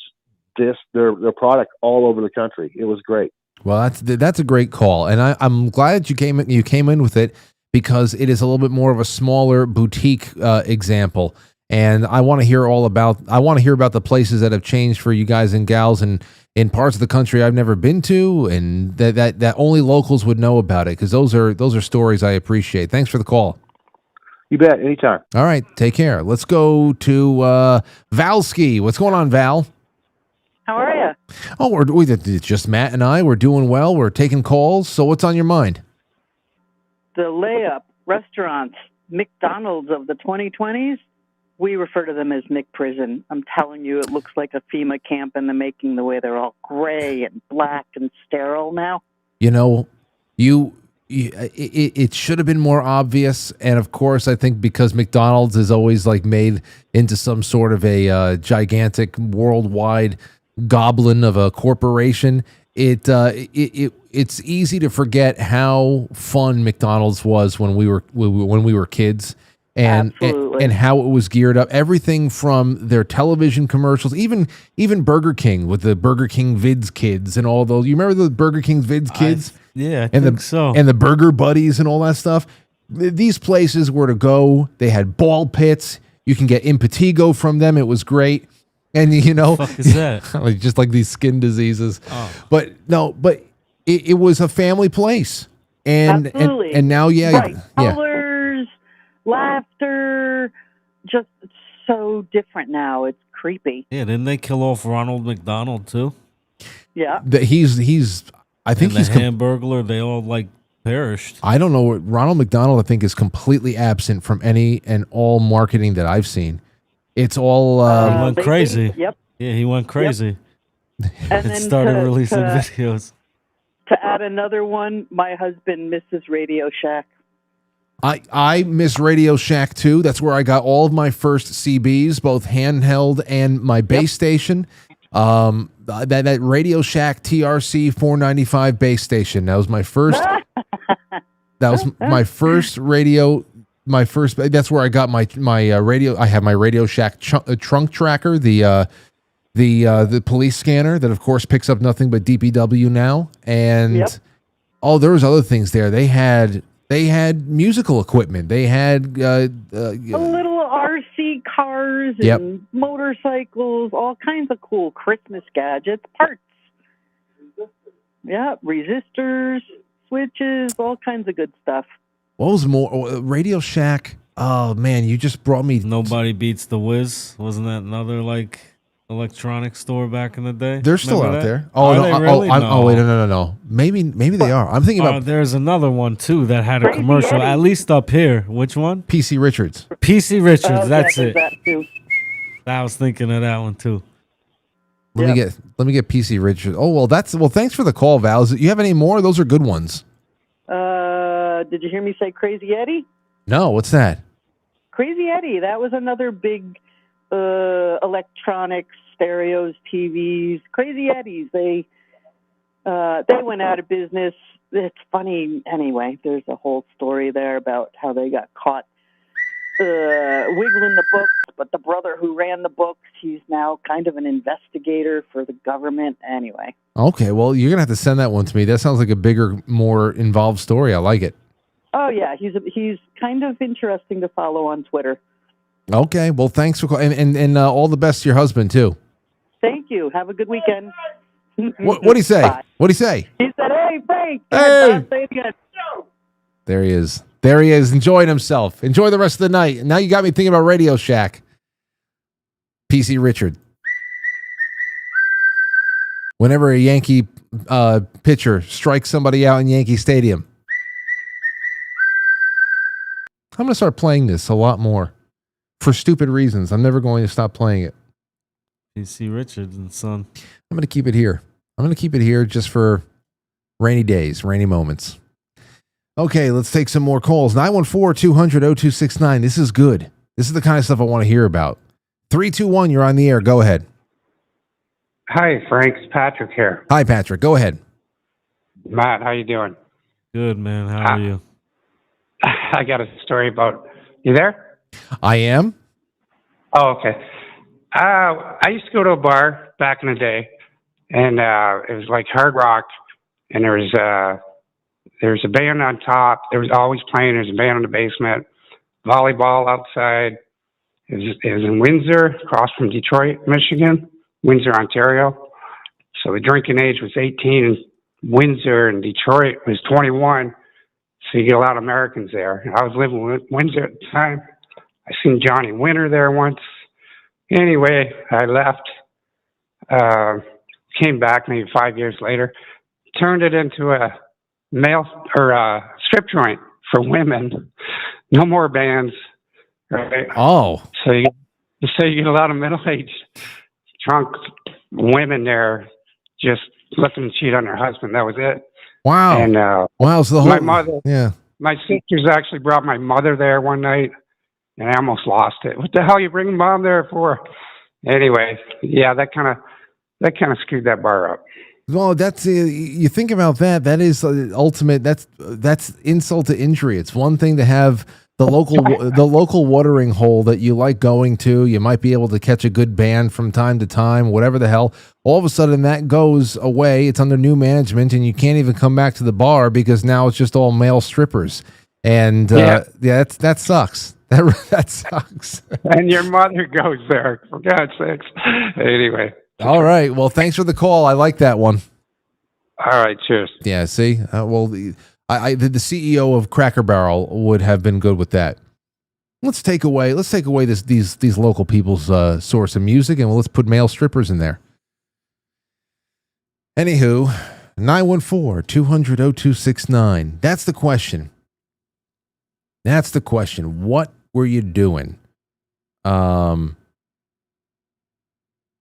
their product all over the country. It was great. Well, that's a great call, and I'm glad you came in with it, because it is a little bit more of a smaller boutique example, and I want to hear about the places that have changed for you guys and gals and in parts of the country I've never been to, and that only locals would know about it, because those are stories I appreciate. Thanks for the call. You bet. Anytime. All right. Take care. Let's go to Valski. What's going on, Val? How are you? Oh, it's just Matt and I. We're doing well. We're taking calls. So what's on your mind? The layup restaurants, McDonald's of the 2020s, we refer to them as McPrison. I'm telling you, it looks like a FEMA camp in the making, the way they're all gray and black and sterile now. It should have been more obvious, and of course, I think because McDonald's is always made into some sort of a gigantic worldwide goblin of a corporation, it's easy to forget how fun McDonald's was when we were kids, and how it was geared up. Everything from their television commercials, even Burger King with the Burger King Vids Kids and all those. You remember the Burger King Vids Kids? I think so. And the Burger Buddies and all that stuff. These places were to go. They had ball pits. You can get impetigo from them. It was great. And what the fuck is that? Just like these skin diseases. Oh. But it was a family place. And absolutely. And now, right. Colors, laughter, just so different now. It's creepy. Yeah, didn't they kill off Ronald McDonald too? Yeah. I think he's Hamburglar. They all perished. I don't know. Ronald McDonald, I think, is completely absent from any and all marketing that I've seen. It's all he went crazy. Yep. Yeah, he went crazy. Yep. And then started releasing videos. To add another one, my husband misses Radio Shack. I miss Radio Shack too. That's where I got all of my first CBs, both handheld and my base station. That Radio Shack TRC 495 base station. That was my first. That was my first radio. That's where I got my radio. I have my Radio Shack trunk tracker, the police scanner that of course picks up nothing but DPW now, and there was other things there. They had musical equipment. They had a little RC cars and motorcycles, all kinds of cool Christmas gadgets, parts. Yeah, resistors, switches, all kinds of good stuff. What was more? Radio Shack. Oh man, you just brought me. Nobody Beats the Wiz. Wasn't that another electronics store back in the day? They're still out there. Oh no! Really? Wait, no. Maybe they are. I'm thinking about. There's another one too that had a commercial. At least up here. Which one? PC Richards. PC Richards. That's it. That too. I was thinking of that one too. Let me get PC Richards. Oh well, thanks for the call, Val. You have any more? Those are good ones. Did you hear me say Crazy Eddie? No, what's that? Crazy Eddie. That was another big electronics stereos, TVs, Crazy Eddies. They went out of business. It's funny. Anyway, there's a whole story there about how they got caught wiggling the books, but the brother who ran the books, he's now kind of an investigator for the government. Anyway. Okay, well, you're going to have to send that one to me. That sounds like a bigger, more involved story. I like it. Oh, yeah. He's kind of interesting to follow on Twitter. Okay, well, thanks for calling. And all the best to your husband, too. Thank you. Have a good weekend. What'd he say? Bye. What'd he say? He said, hey, Frank. Hey. Say it again. There he is. There he is, enjoying himself. Enjoy the rest of the night. Now you got me thinking about Radio Shack. PC Richard. Whenever a Yankee pitcher strikes somebody out in Yankee Stadium. I'm going to start playing this a lot more. For stupid reasons. I'm never going to stop playing it. PC Richard and son. I'm going to keep it here. I'm going to keep it here just for rainy days, rainy moments. Okay, let's take some more calls. 914-200-0269. This is good. This is the kind of stuff I want to hear about. 321, you're on the air. Go ahead. Hi, Frank. It's Patrick here. Hi, Patrick. Go ahead. Matt, how you doing? Good, man. How are you? I got a story about... You there? I am. Oh, okay. I used to go to a bar back in the day, and it was like hard rock, and there was a band on top. There was always playing. There was a band in the basement. Volleyball outside. It was in Windsor, across from Detroit, Michigan. Windsor, Ontario. So the drinking age was 18. And Windsor and Detroit was 21. So you get a lot of Americans there. I was living in Windsor at the time. I seen Johnny Winter there once. Anyway, I left. Came back maybe 5 years later. Turned it into a male or a strip joint for women. No more bands. Right? Oh. So you get a lot of middle-aged drunk women there just looking to cheat on their husband. That was it. Wow. And wow, so the whole my sisters actually brought my mother there one night, and I almost lost it. What the hell are you bringing mom there for? Anyway, yeah, that kind of screwed that bar up. Well, that's you think about that. That is ultimate. That's insult to injury. It's one thing to have the local watering hole that you like going to. You might be able to catch a good band from time to time, whatever the hell. All of a sudden, that goes away. It's under new management, and you can't even come back to the bar because now it's just all male strippers. And that sucks. That sucks. And your mother goes there, for God's sakes. Anyway. All right. Well, thanks for the call. I like that one. All right. Cheers. Yeah. See. The CEO of Cracker Barrel would have been good with that. Let's take away these local people's source of music, and let's put male strippers in there. Anywho, 914-200-0269. That's the question. What were you doing?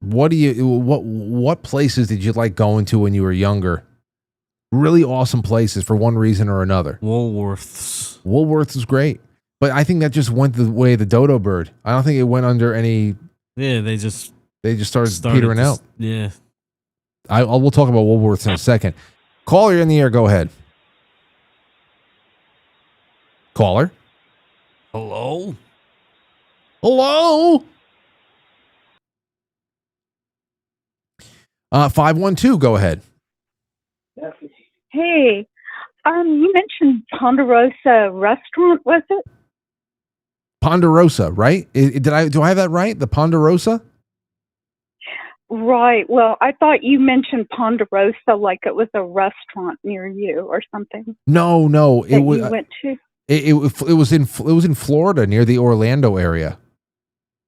What places did you like going to when you were younger? Really awesome places for one reason or another. Woolworths is great, but I think that just went the way of the dodo bird. I don't think it went under any. Yeah, they just started petering out. Yeah, we'll talk about Woolworths in a second. Caller, you're in the air. Go ahead. Caller. Hello. 512. Go ahead. Hey, you mentioned Ponderosa restaurant, was it? Ponderosa, right? Do I have that right? The Ponderosa? Right. Well, I thought you mentioned Ponderosa like it was a restaurant near you or something. No. That you went to. It was in Florida near the Orlando area.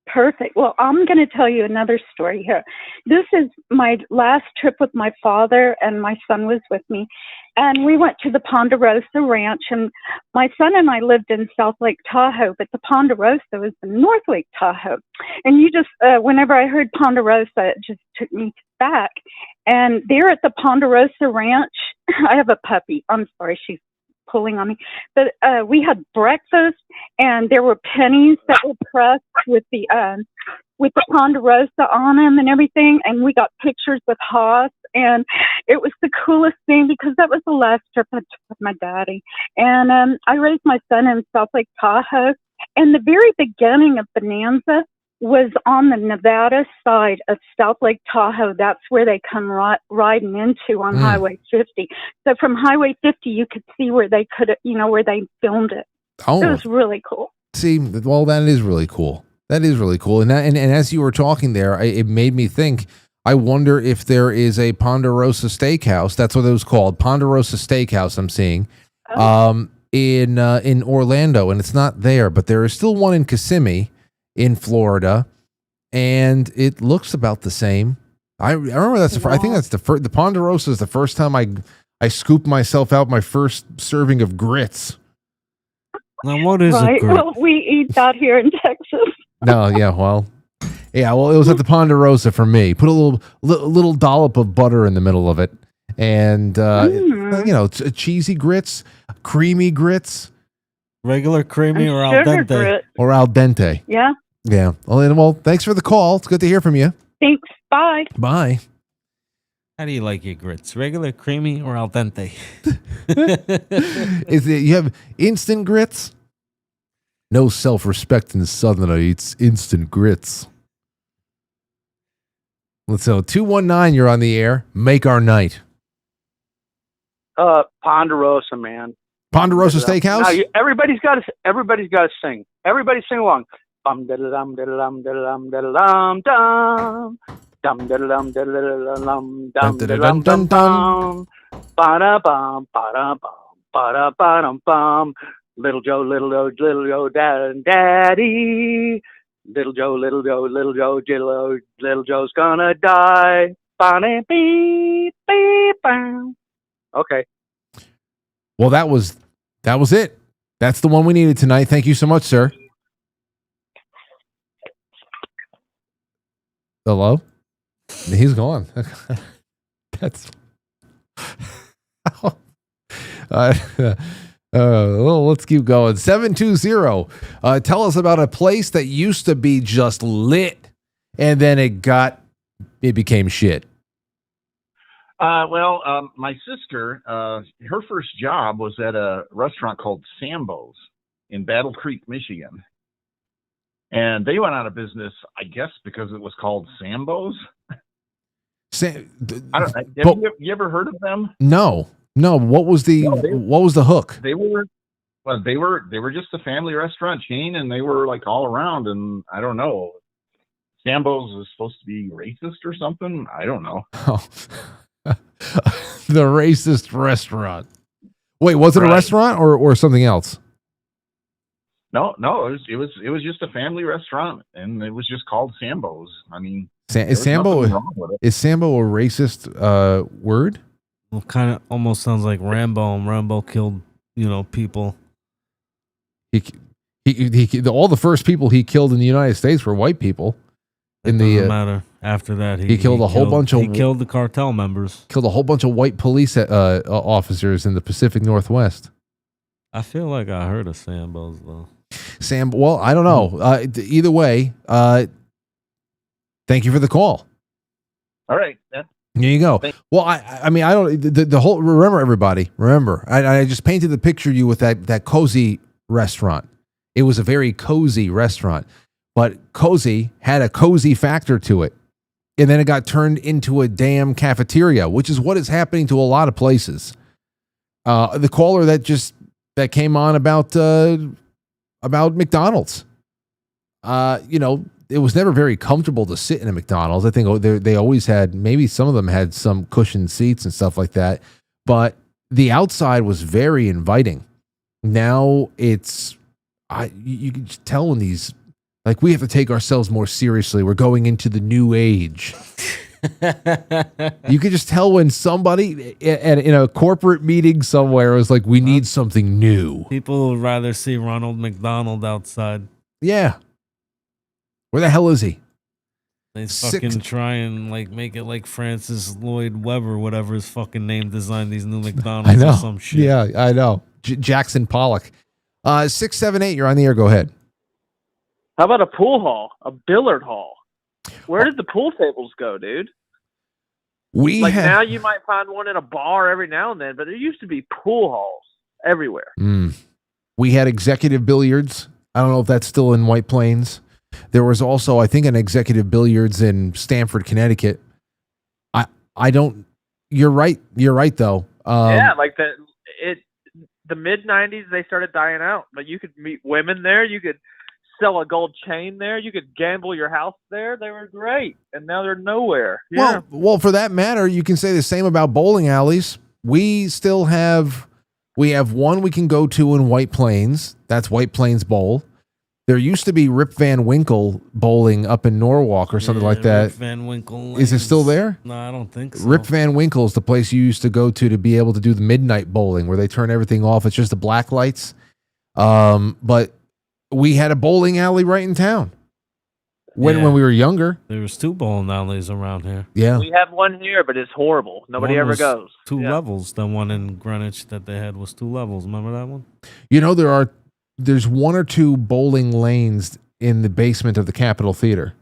Perfect. Well, I'm going to tell you another story here. This is my last trip with my father, and my son was with me. And we went to the Ponderosa Ranch, and my son and I lived in South Lake Tahoe, but the Ponderosa was in North Lake Tahoe. And you just, whenever I heard Ponderosa, it just took me back. And there at the Ponderosa Ranch, I have a puppy. I'm sorry, she's pulling on me, but we had breakfast, and there were pennies that were pressed with the with the Ponderosa on them and everything. And we got pictures with Haas. And it was the coolest thing because that was the last trip I took with my daddy. And I raised my son in South Lake Tahoe. And the very beginning of Bonanza was on the Nevada side of South Lake Tahoe. That's where they come riding into on Highway 50. So from Highway 50, you could see where they where they filmed it. Oh, it was really cool. See, well, that is really cool. That is really cool. And as you were talking there, it made me think, I wonder if there is a Ponderosa Steakhouse. That's what it was called. Ponderosa Steakhouse, I'm seeing. In Orlando, and it's not there, but there is still one in Kissimmee in Florida, and it looks about the same. I remember that's I think that's the Ponderosa is the first time I scooped myself out my first serving of grits. Now what is a grit? Well, we eat that here in Texas. No, well, it was at the Ponderosa for me. Put a little dollop of butter in the middle of it. And cheesy grits, creamy grits, regular creamy or al dente, grit. Or al dente. Yeah. Well, thanks for the call. It's good to hear from you. Thanks. Bye. Bye. How do you like your grits? Regular, creamy, or al dente? You have instant grits? No self-respecting Southerner eats instant grits. Let's go. 219, you're on the air. Make our night. Ponderosa, man. Ponderosa Steakhouse? Now everybody's got to sing. Everybody sing along. Bum diddle dum diddle dum diddle dum diddle dum dum dum diddle dum diddle dum dum diddle dum dum ba da bum bum. Little Joe, daddy. Little Joe's gonna die. Beep, beep, bam. Okay. Well, that was it. That's the one we needed tonight. Thank you so much, sir. Hello? He's gone. That's well, let's keep going. 720. Tell us about a place that used to be just lit and then it became shit. My sister, her first job was at a restaurant called Sambo's in Battle Creek, Michigan. And they went out of business, I guess, because it was called Sambo's. I don't know. Have you ever heard of them? No. What was the hook? They were just a family restaurant chain, and they were like all around. And I don't know, Sambo's is supposed to be racist or something. I don't know. Oh. The racist restaurant. Wait, was it a restaurant or something else? No, it was just a family restaurant, and it was just called Sambo's. I mean, is Sambo a racist word? Well, kind of almost sounds like Rambo, and Rambo killed, people. He all the first people he killed in the United States were white people. It doesn't matter. After that, he killed the cartel members. Killed a whole bunch of white police officers in the Pacific Northwest. I feel like I heard of Sambo's though. Well, I don't know. Either way, thank you for the call. All right. There you go. Well, I mean, I don't. The whole. Remember, everybody. Remember, I just painted the picture of you with that cozy restaurant. It was a very cozy restaurant, but cozy had a cozy factor to it, and then it got turned into a damn cafeteria, which is what is happening to a lot of places. The caller that came on about McDonald's. It was never very comfortable to sit in a McDonald's. I think they always had, maybe some of them had some cushioned seats and stuff like that, but the outside was very inviting. Now you can just tell when these, like, we have to take ourselves more seriously. We're going into the new age. You could just tell when somebody in a corporate meeting somewhere was like, we need something new. People would rather see Ronald McDonald outside. Yeah. Where the hell is he? They fucking try and make it like Francis Lloyd Webber, whatever his fucking name, designed these new McDonald's or some shit. Yeah, I know. Jackson Pollock. 678, you're on the air. Go ahead. How about a pool hall, a billiard hall? Where did the pool tables go, dude? Now you might find one in a bar every now and then, but there used to be pool halls everywhere. We had executive billiards. I don't know if that's still in White Plains. There was also, I think, an executive billiards in Stamford, Connecticut. I don't. You're right. You're right, though. Yeah, like the mid '90s, they started dying out. But you could meet women there. You could sell a gold chain there. You could gamble your house there. They were great, and now they're nowhere. Yeah. Well, for that matter, you can say the same about bowling alleys. We still have. We have one we can go to in White Plains. That's White Plains Bowl. There used to be Rip Van Winkle bowling up in Norwalk or something like that. Rip Van Winkle. Is it still there? No, I don't think so. Rip Van Winkle is the place you used to go to be able to do the midnight bowling where they turn everything off. It's just the black lights. But we had a bowling alley right in town when we were younger. There was 2 bowling alleys around here. Yeah. We have one here, but it's horrible. Nobody ever goes. 2 levels. The one in Greenwich that they had was 2 levels. Remember that one? You know, there's 1 or 2 bowling lanes in the basement of the Capitol Theater.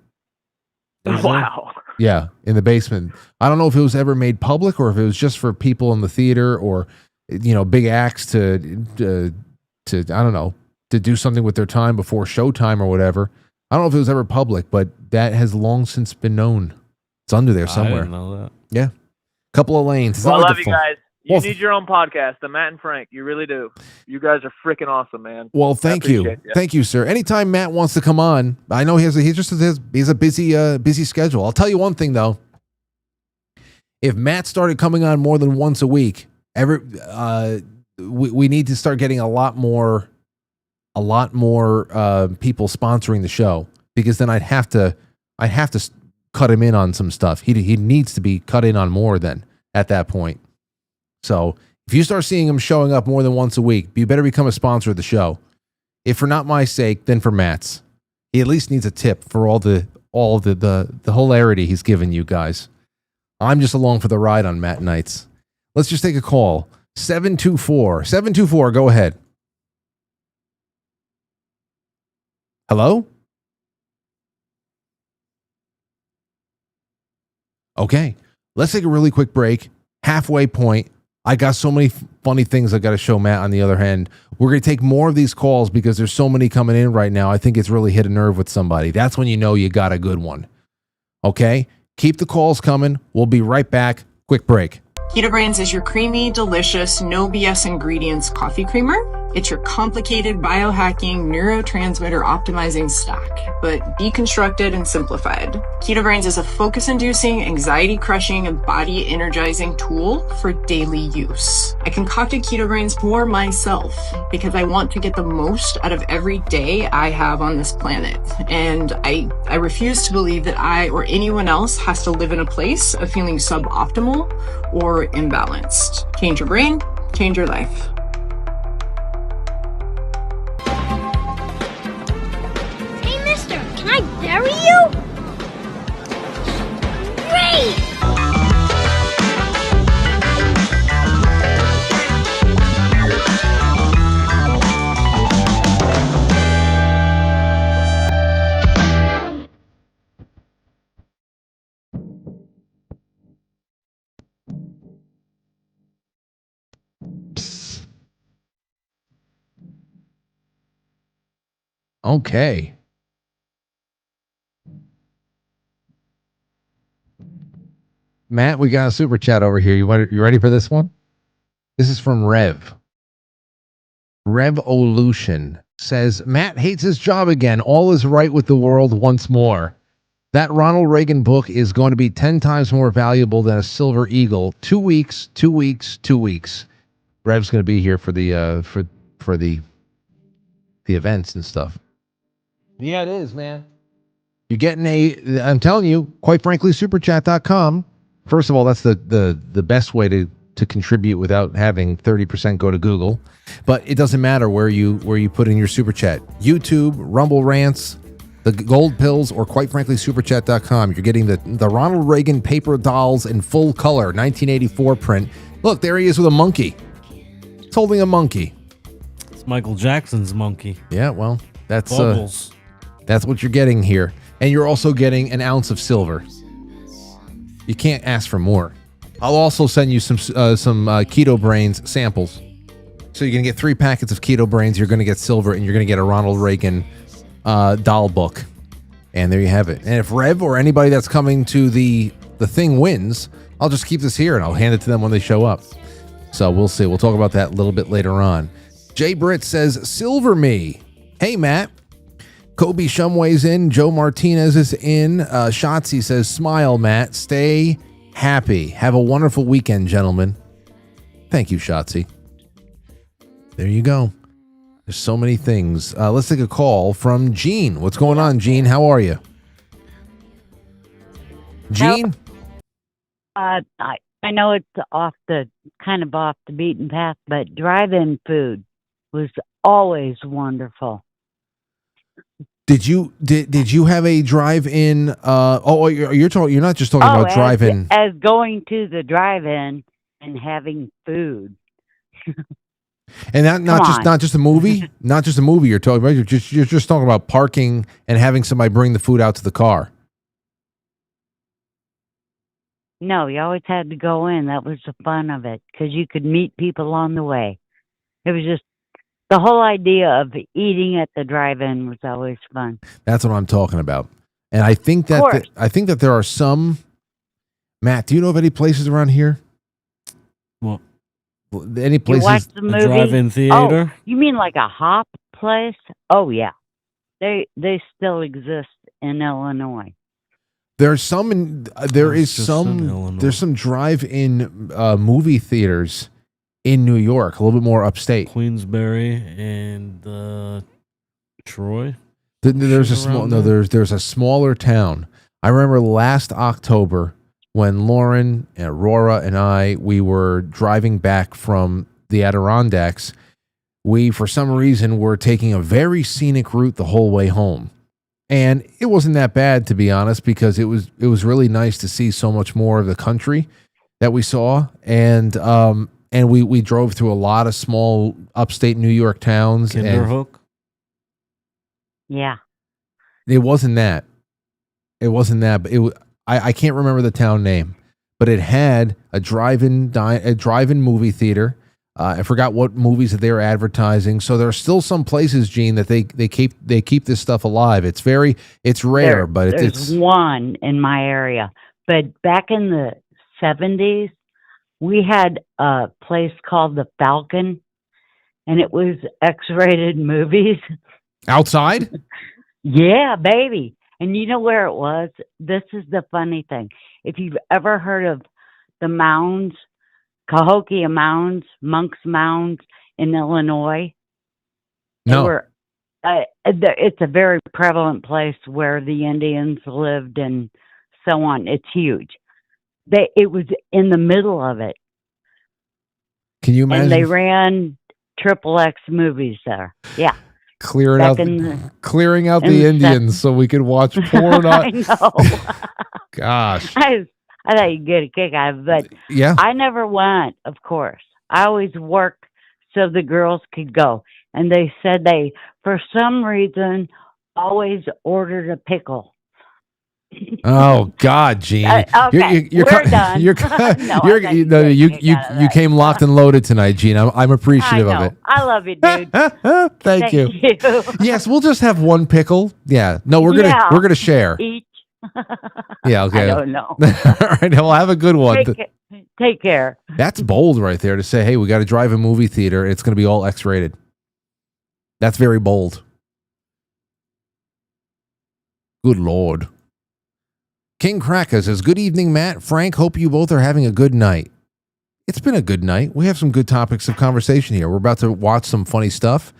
Wow. Yeah, in the basement. I don't know if it was ever made public or if it was just for people in the theater or, big acts to I don't know, to do something with their time before showtime or whatever. I don't know if it was ever public, but that has long since been known. It's under there somewhere. I didn't know that. Yeah. Couple of lanes. It's Well, I not like love the you full- guys. You Well, need your own podcast, the Matt and Frank. You really do. You guys are freaking awesome, man. Well, thank you. appreciate ya. Thank you, sir. Anytime Matt wants to come on, I know he's a busy schedule. I'll tell you one thing though. If Matt started coming on more than once a week, we need to start getting a lot more people sponsoring the show, because then I'd have to cut him in on some stuff. He needs to be cut in on more then at that point. So if you start seeing him showing up more than once a week, you better become a sponsor of the show. If for not my sake, then for Matt's. He at least needs a tip for all the hilarity he's given you guys. I'm just along for the ride on Matt Nights. Let's just take a call. 724. Go ahead. Hello? Okay. Let's take a really quick break. Halfway point. I got so many funny things I got to show Matt on the other hand. We're going to take more of these calls because there's so many coming in right now. I think it's really hit a nerve with somebody. That's when you know you got a good one. Okay? Keep the calls coming. We'll be right back. Quick break. Brainz is your creamy, delicious, no BS ingredients coffee creamer. It's your complicated biohacking neurotransmitter optimizing stack, but deconstructed and simplified. Brainz is a focus-inducing, anxiety-crushing, and body-energizing tool for daily use. I concocted Brainz for myself because I want to get the most out of every day I have on this planet. And I refuse to believe that I or anyone else has to live in a place of feeling suboptimal or imbalanced. Change your brain, change your life. Can I bury you? Great! Okay. Matt, we got a super chat over here. You ready for this one? This is from Rev. Revolution says, Matt hates his job again. All is right with the world once more. That Ronald Reagan book is going to be 10 times more valuable than a silver eagle. 2 weeks. Rev's going to be here for the for the events and stuff. Yeah, it is, man. You're getting I'm telling you, quite frankly, superchat.com. First of all, that's the best way to contribute without having 30% go to Google. But it doesn't matter where you put in your super chat. YouTube, Rumble Rants, the Gold Pills, or quite frankly, superchat.com. You're getting the Ronald Reagan paper dolls in full color, 1984 print. Look, there he is with a monkey. He's holding a monkey. It's Michael Jackson's monkey. Yeah, well, that's Bubbles. That's what you're getting here. and you're also getting an ounce of silver. You can't ask for more. I'll also send you some Keto Brainz samples. So you're going to get 3 packets of Keto Brainz, you're going to get silver, and you're going to get a Ronald Reagan doll book. And there you have it. And if Rev or anybody that's coming to the thing wins, I'll just keep this here and I'll hand it to them when they show up. So we'll see. We'll talk about that a little bit later on. Jay Britt says, Silver me. Hey, Matt. Kobe Shumway's in. Joe Martinez is in. Shotzi says, smile, Matt. Stay happy. Have a wonderful weekend, gentlemen. Thank you, Shotzi. There you go. There's so many things. Let's take a call from Gene. What's going on, Gene? How are you? Gene? I know it's off the beaten path, but drive-in food was always wonderful. Did you have a drive-in? You're not just talking about drive-in. As going to the drive-in and having food. And not just a movie, not just a movie you're talking about. You're just talking about parking and having somebody bring the food out to the car. No, you always had to go in. That was the fun of it because you could meet people on the way. It was just the whole idea of eating at the drive-in was always fun. That's what I'm talking about. And I think that there are some. Matt, do you know of any places around here? Well, any places? You watch the movie? A drive-in theater? Oh, you mean like a hop place? Oh yeah, they still exist in Illinois. There's some. There's some drive-in movie theaters in New York, a little bit more upstate. Queensbury and Troy. There's a smaller town. I remember last October when Lauren and Aurora and we were driving back from the Adirondacks. We, for some reason, were taking a very scenic route the whole way home. And it wasn't that bad, to be honest, because it was really nice to see so much more of the country that we saw. And we drove through a lot of small upstate New York towns. Kinderhook? Yeah. It wasn't that. But I can't remember the town name, but it had a drive-in movie theater. I forgot what movies that they were advertising. So there are still some places, Gene, that they keep this stuff alive. It's rare, but there's one in my area. But back in the 70s, we had a place called the Falcon, and it was X-rated movies. Outside? Yeah, baby. And you know where it was? This is the funny thing. If you've ever heard of the Mounds, Cahokia Mounds, Monk's Mounds in Illinois. No. It's a very prevalent place where the Indians lived and so on. It's huge. It was in the middle of it. Can you imagine? And they ran XXX movies there. Yeah. Clearing out the Indians so we could watch porn. I know. Gosh. I thought you'd get a kick out of it, but yeah. I never went, of course. I always worked so the girls could go. And they said they, for some reason, always ordered a pickle. Oh God, Gene! Okay, we're done. You came locked and loaded tonight, Gene. I'm appreciative of it. I love you, dude. Thank you. Yes, we'll just have one pickle. Yeah. No, we're gonna share. Each. Yeah. Okay. I don't know. All right. Well, have a good one. Take care. That's bold, right there, to say, "Hey, we got to drive a movie theater. It's going to be all X-rated." That's very bold. Good Lord. King Cracker says, good evening, Matt. Frank, hope you both are having a good night. It's been a good night. We have some good topics of conversation here. We're about to watch some funny stuff.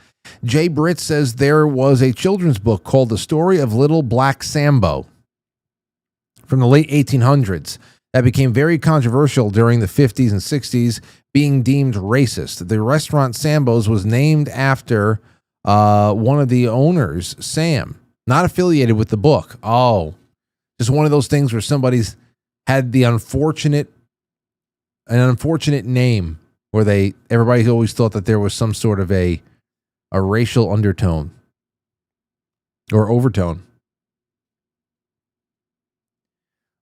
Jay Britt says there was a children's book called The Story of Little Black Sambo from the late 1800s that became very controversial during the 50s and 60s, being deemed racist. The restaurant Sambo's was named after one of the owners, Sam, not affiliated with the book. Oh, just one of those things where somebody's had an unfortunate name where everybody always thought that there was some sort of a racial undertone or overtone.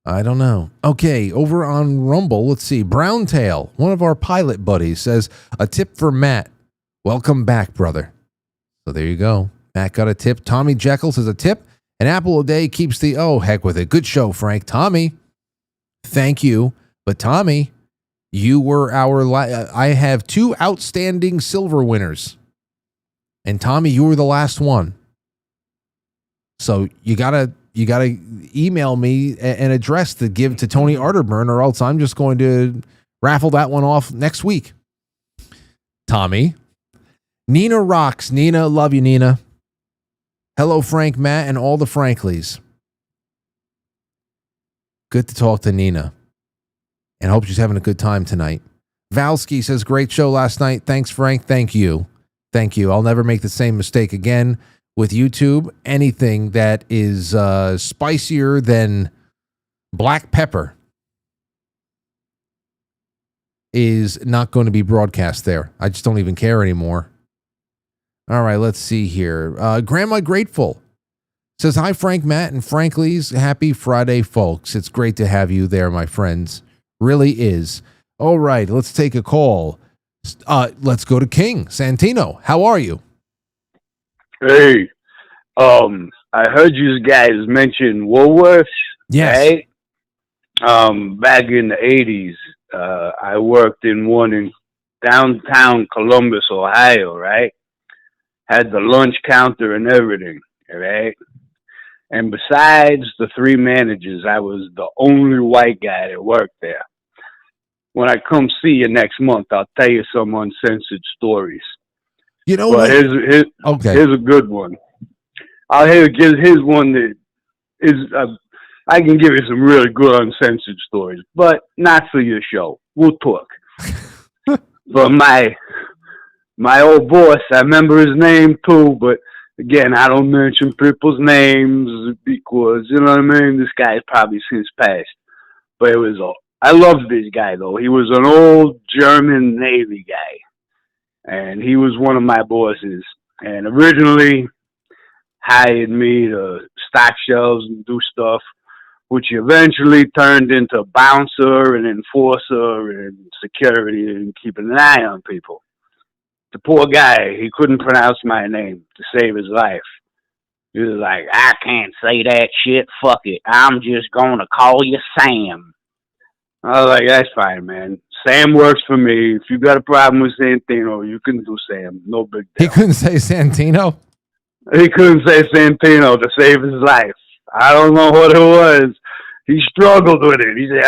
I don't know. Okay, over on Rumble, let's see. Browntail, one of our pilot buddies, says, a tip for Matt. Welcome back, brother. So there you go. Matt got a tip. Tommy Jekyll says a tip. An apple a day keeps the, oh, heck with it. Good show, Frank. Tommy, thank you. But Tommy, you were I have 2 outstanding silver winners. And Tommy, you were the last one. So you gotta email me an address to give to Tony Arterburn, or else I'm just going to raffle that one off next week. Tommy. Nina rocks. Nina, love you, Nina. Hello, Frank, Matt, and all the Franklies. Good to talk to Nina. And I hope she's having a good time tonight. Valsky says, great show last night. Thanks, Frank. Thank you. Thank you. I'll never make the same mistake again with YouTube. Anything that is spicier than black pepper is not going to be broadcast there. I just don't even care anymore. All right, let's see here. Grandma Grateful says, hi, Frank, Matt, and Franklies. Happy Friday, folks. It's great to have you there, my friends. Really is. All right, let's take a call. Let's go to King Santino. How are you? Hey, I heard you guys mention Woolworths. Yes. Right? Back in the 80s, I worked in one in downtown Columbus, Ohio, right? Had the lunch counter and everything, right? And besides the 3 managers, I was the only white guy that worked there. When I come see you next month, I'll tell you some uncensored stories. You know what? Okay. Here's a good one. Here's one that is, I can give you some really good uncensored stories, but not for your show. We'll talk. But my old boss, I remember his name too, but again, I don't mention people's names because, you know what I mean? This guy's probably since passed. But I loved this guy though. He was an old German Navy guy. And he was one of my bosses. And originally hired me to stock shelves and do stuff, which eventually turned into bouncer and enforcer and security and keeping an eye on people. The poor guy, he couldn't pronounce my name to save his life. He was like, I can't say that shit, fuck it. I'm just going to call you Sam. I was like, that's fine, man. Sam works for me. If you got a problem with Santino, you can do Sam. No big deal. He couldn't say Santino? He couldn't say Santino to save his life. I don't know what it was. He struggled with it. He said,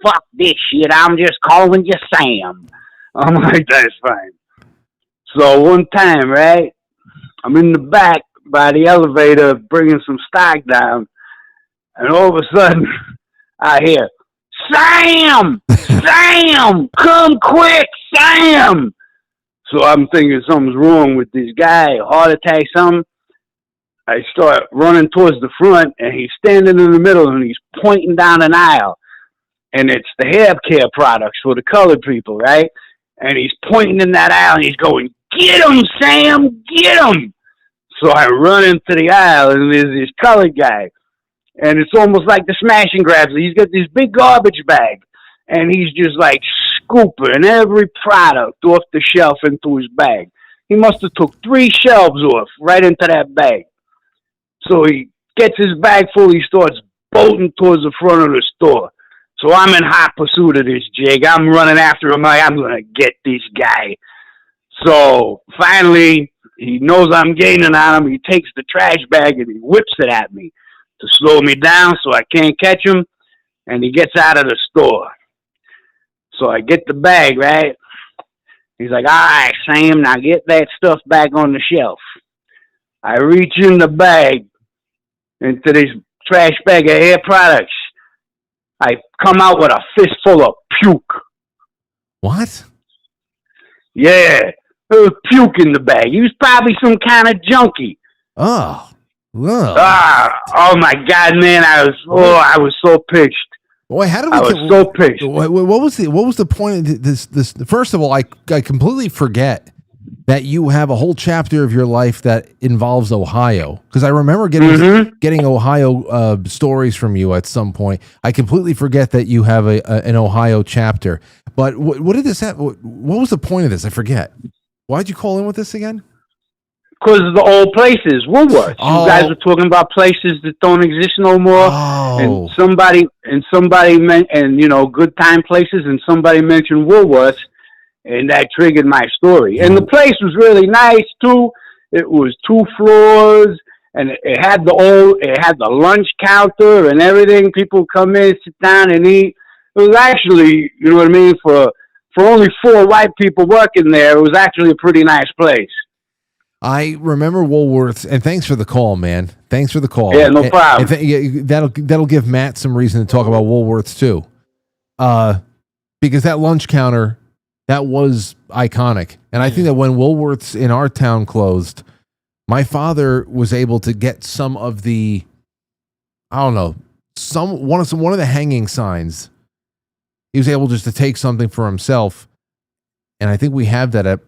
fuck this shit. I'm just calling you Sam. I'm like, that's fine. So one time, right, I'm in the back by the elevator bringing some stock down, and all of a sudden, I hear, Sam! Sam! Come quick, Sam! So I'm thinking something's wrong with this guy, heart attack, something. I start running towards the front, and he's standing in the middle, and he's pointing down an aisle. And it's the hair care products for the colored people, right? And he's pointing in that aisle, and he's going, get him, Sam! Get him! So I run into the aisle, and there's this colored guy. And it's almost like the smash and grabs. He's got this big garbage bag, and he's just like scooping every product off the shelf into his bag. He must have took 3 shelves off right into that bag. So he gets his bag full. He starts bolting towards the front of the store. So I'm in hot pursuit of this jig. I'm running after him. I'm going to get this guy. So finally, he knows I'm gaining on him. He takes the trash bag and he whips it at me to slow me down so I can't catch him. And he gets out of the store. So I get the bag, right? He's like, all right, Sam, now get that stuff back on the shelf. I reach in the bag, into this trash bag of hair products. I come out with a fistful of puke. What? Yeah, there was puke in the bag. He was probably some kind of junkie. Oh. Whoa. Oh my God, man! I was so pitched. Boy, how did we? I was so pitched. What was the point of this? First of all, I completely forget that you have a whole chapter of your life that involves Ohio. Because I remember getting Ohio stories from you at some point. I completely forget that you have an Ohio chapter. But what did this have? What was the point of this? I forget. Why'd you call in with this again? Because of the old places, Woolworths. You guys were talking about places that don't exist no more, and somebody good time places, and somebody mentioned Woolworths, and that triggered my story. And the place was really nice too. It was 2 floors, and it had the lunch counter and everything. People come in, sit down, and eat. It was actually, you know what I mean, for only 4 white people working there. It was actually a pretty nice place. I remember Woolworths, and thanks for the call, man. Thanks for the call. Yeah, no problem. That'll give Matt some reason to talk about Woolworths too, because that lunch counter, that was iconic. And I think that when Woolworths in our town closed, my father was able to get some of the, I don't know, one of the hanging signs. He was able just to take something for himself, and I think we have that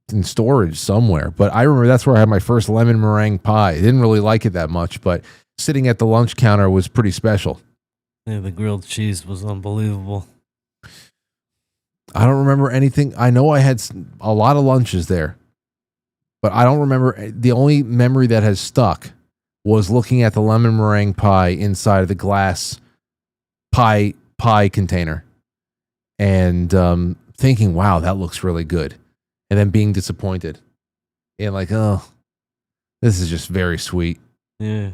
in storage somewhere. But I remember that's where I had my first lemon meringue pie. I didn't really like it that much, but sitting at the lunch counter was pretty special. Yeah, the grilled cheese was unbelievable. I don't remember anything. I know I had a lot of lunches there, but I don't remember. The only memory that has stuck was looking at the lemon meringue pie inside of the glass pie container and thinking, wow, that looks really good. And then being disappointed. And like, oh, this is just very sweet. Yeah.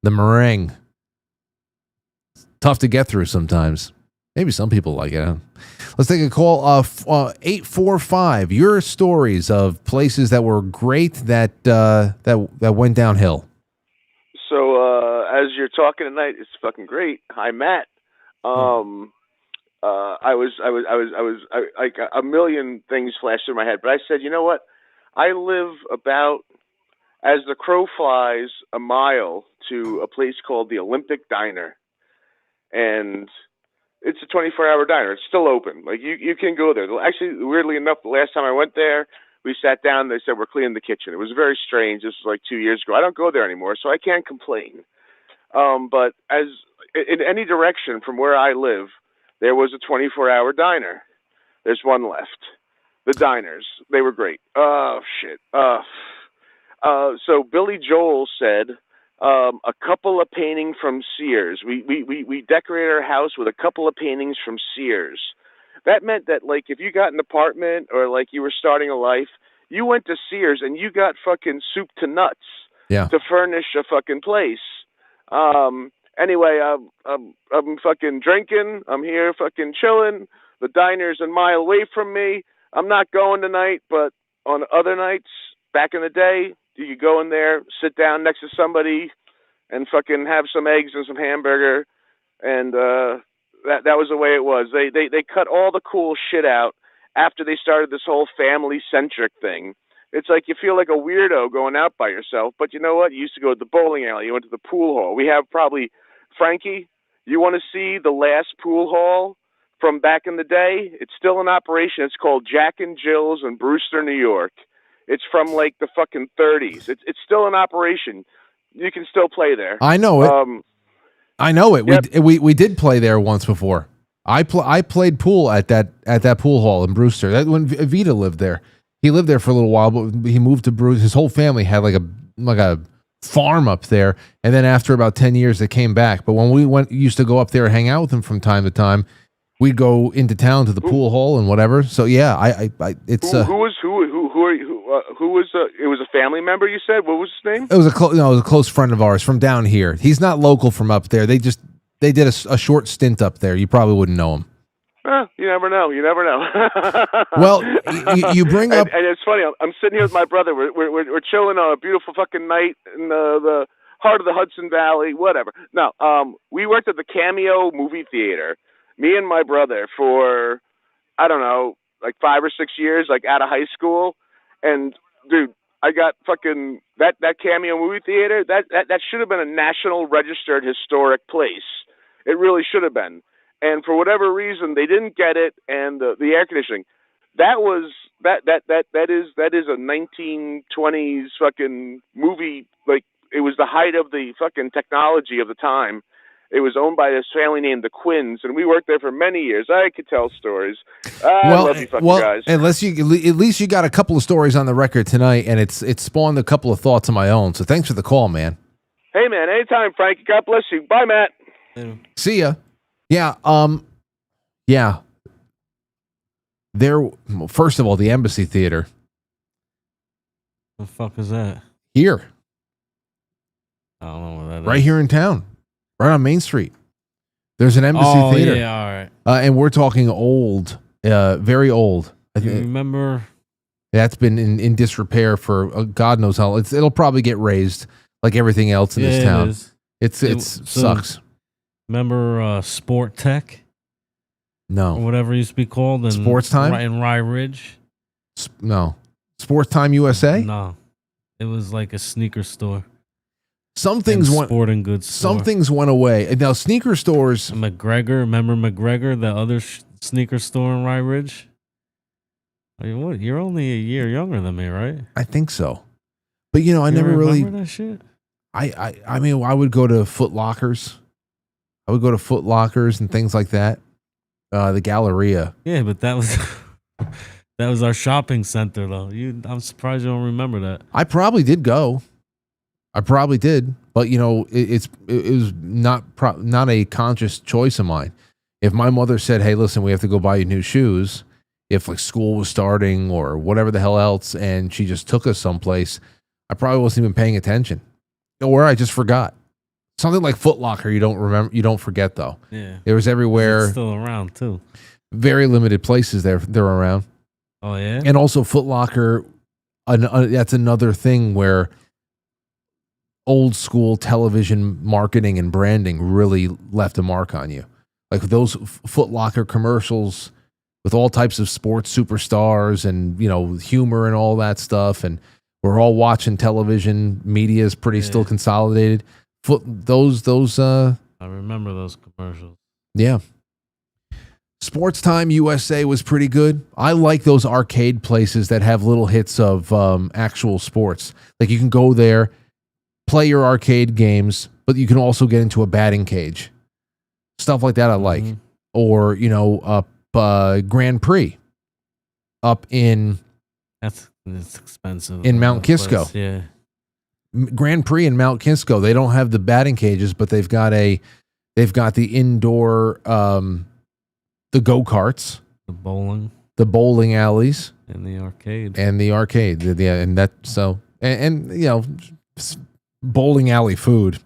The meringue. Tough to get through sometimes. Maybe some people like it. Huh? Let's take a call. 845. Your stories of places that were great that went downhill. So as you're talking tonight, it's fucking great. Hi, Matt. I was like a million things flashed through my head, but I said, you know what? I live about, as the crow flies, a mile to a place called the Olympic Diner, and it's a 24-hour diner. It's still open. Like you can go there. Actually, weirdly enough, the last time I went there, we sat down. They said we're cleaning the kitchen. It was very strange. This was like 2 years ago. I don't go there anymore, so I can't complain. But as in any direction from where I live, there was a 24-hour diner. There's one left. The diners, they were great. Oh, shit. So Billy Joel said a couple of paintings from Sears. We decorated our house with a couple of paintings from Sears. That meant that, like, if you got an apartment or, like, you were starting a life, you went to Sears and you got fucking soup to nuts to furnish a fucking place. Anyway, I'm fucking drinking. I'm here fucking chilling. The diner's a mile away from me. I'm not going tonight, but on other nights, back in the day, you could go in there, sit down next to somebody, and fucking have some eggs and some hamburger, and that was the way it was. They cut all the cool shit out after they started this whole family-centric thing. It's like you feel like a weirdo going out by yourself, but you know what? You used to go to the bowling alley. You went to the pool hall. We have probably, Frankie, you want to see the last pool hall from back in the day? It's still in operation. It's called Jack and Jill's in Brewster, New York. It's from like the fucking 30s. It's still in operation. You can still play there. I know it. I know it. Yep. We did play there once before. I played pool at that pool hall in Brewster. That when Vita lived there. He lived there for a little while, but he moved to Brewster. His whole family had like a farm up there, and then after about 10 years, they came back. But when we used to go up there and hang out with him from time to time. We'd go into town to the pool hall and whatever. So yeah, it's who was it was a family member, you said? What was his name? It was a close friend of ours from down here. He's not local from up there. They did a short stint up there. You probably wouldn't know him. You never know. You never know. Well, you bring up, and it's funny. I'm sitting here with my brother. We're chilling on a beautiful fucking night in the heart of the Hudson Valley. Whatever. No, we worked at the Cameo movie theater. Me and my brother for, I don't know, like 5 or 6 years, like out of high school. And dude, I got fucking that Cameo movie theater. That should have been a national registered historic place. It really should have been. And for whatever reason, they didn't get it. And the air conditioning. that is a 1920s fucking movie. Like, it was the height of the fucking technology of the time. It was owned by this family named the Quinns, and we worked there for many years. I could tell stories. I love you fucking guys. At least you got a couple of stories on the record tonight, and it's spawned a couple of thoughts of my own. So thanks for the call, man. Hey, man, anytime, Frank. God bless you. Bye, Matt. See ya. Yeah. Yeah. There. First of all, the Embassy Theater. The fuck is that? Here. I don't know what that is. Right here in town. Right on Main Street. There's an Embassy Theater. Yeah, all right. And we're talking old, very old. You remember? That's been in disrepair for God knows how. It'll probably get raised like everything else in this town. It Sucks. Remember Sport Tech? No. Or whatever it used to be called. Sports Time? In Rye Ridge? No. Sports Time USA? No. It was like a sneaker store. Some things went. Sporting goods store. Some things went away. And now sneaker stores. McGregor, remember McGregor, the other sneaker store in Rye Ridge? I mean, what? You're only a year younger than me, right? I think so. But I You never really. remember that shit? I mean, I would go to Foot Lockers. I would go to Foot Lockers and things like that. The Galleria. Yeah, but that was that was our shopping center, though. I'm surprised you don't remember that. I probably did go. I probably did, but it was not a conscious choice of mine. If my mother said, "Hey, listen, we have to go buy you new shoes," if like school was starting or whatever the hell else, and she just took us someplace, I probably wasn't even paying attention, or I just forgot. Something like Foot Locker, you don't remember, you don't forget though. Yeah, it was everywhere. It's still around too. Very limited places they're around. Oh yeah, and also Foot Locker. That's another thing where old school television marketing and branding really left a mark on you. Like those Foot Locker commercials with all types of sports superstars and, humor and all that stuff. And we're all watching television. Media is pretty still consolidated. I remember those commercials. Yeah. Sports Time USA was pretty good. I like those arcade places that have little hits of actual sports. Like you can go there, play your arcade games, but you can also get into a batting cage. Stuff like that I like. Or, Grand Prix up in... It's expensive. In Mount Kisco. Place. Yeah. Grand Prix in Mount Kisco. They don't have the batting cages, but they've got the indoor, the go-karts. The bowling alleys. And the arcade. Yeah, and that, so... And bowling alley food.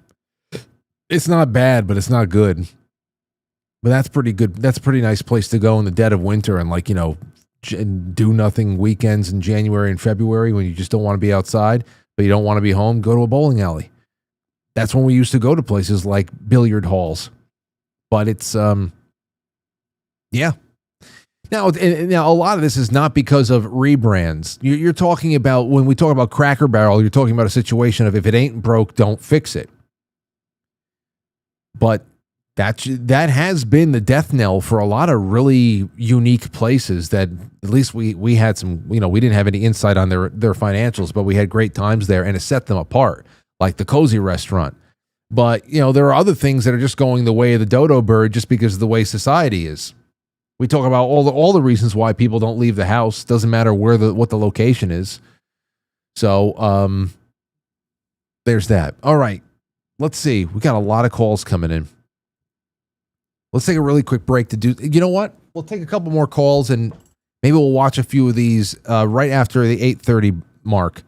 It's not bad, but it's not good. But that's pretty good. That's a pretty nice place to go in the dead of winter and do nothing weekends in January and February when you just don't want to be outside, but you don't want to be home. Go to a bowling alley. That's when we used to go to places like billiard halls. But it's yeah. Now a lot of this is not because of rebrands. You're talking about, when we talk about Cracker Barrel, you're talking about a situation of if it ain't broke, don't fix it. But that has been the death knell for a lot of really unique places that at least we had some, we didn't have any insight on their financials, but we had great times there and it set them apart, like the Cozy Restaurant. But, there are other things that are just going the way of the dodo bird just because of the way society is. We talk about all the reasons why people don't leave the house. Doesn't matter what the location is. So there's that. All right. Let's see. We got a lot of calls coming in. Let's take a really quick break to do. You know what? We'll take a couple more calls and maybe we'll watch a few of these right after the 8:30 mark.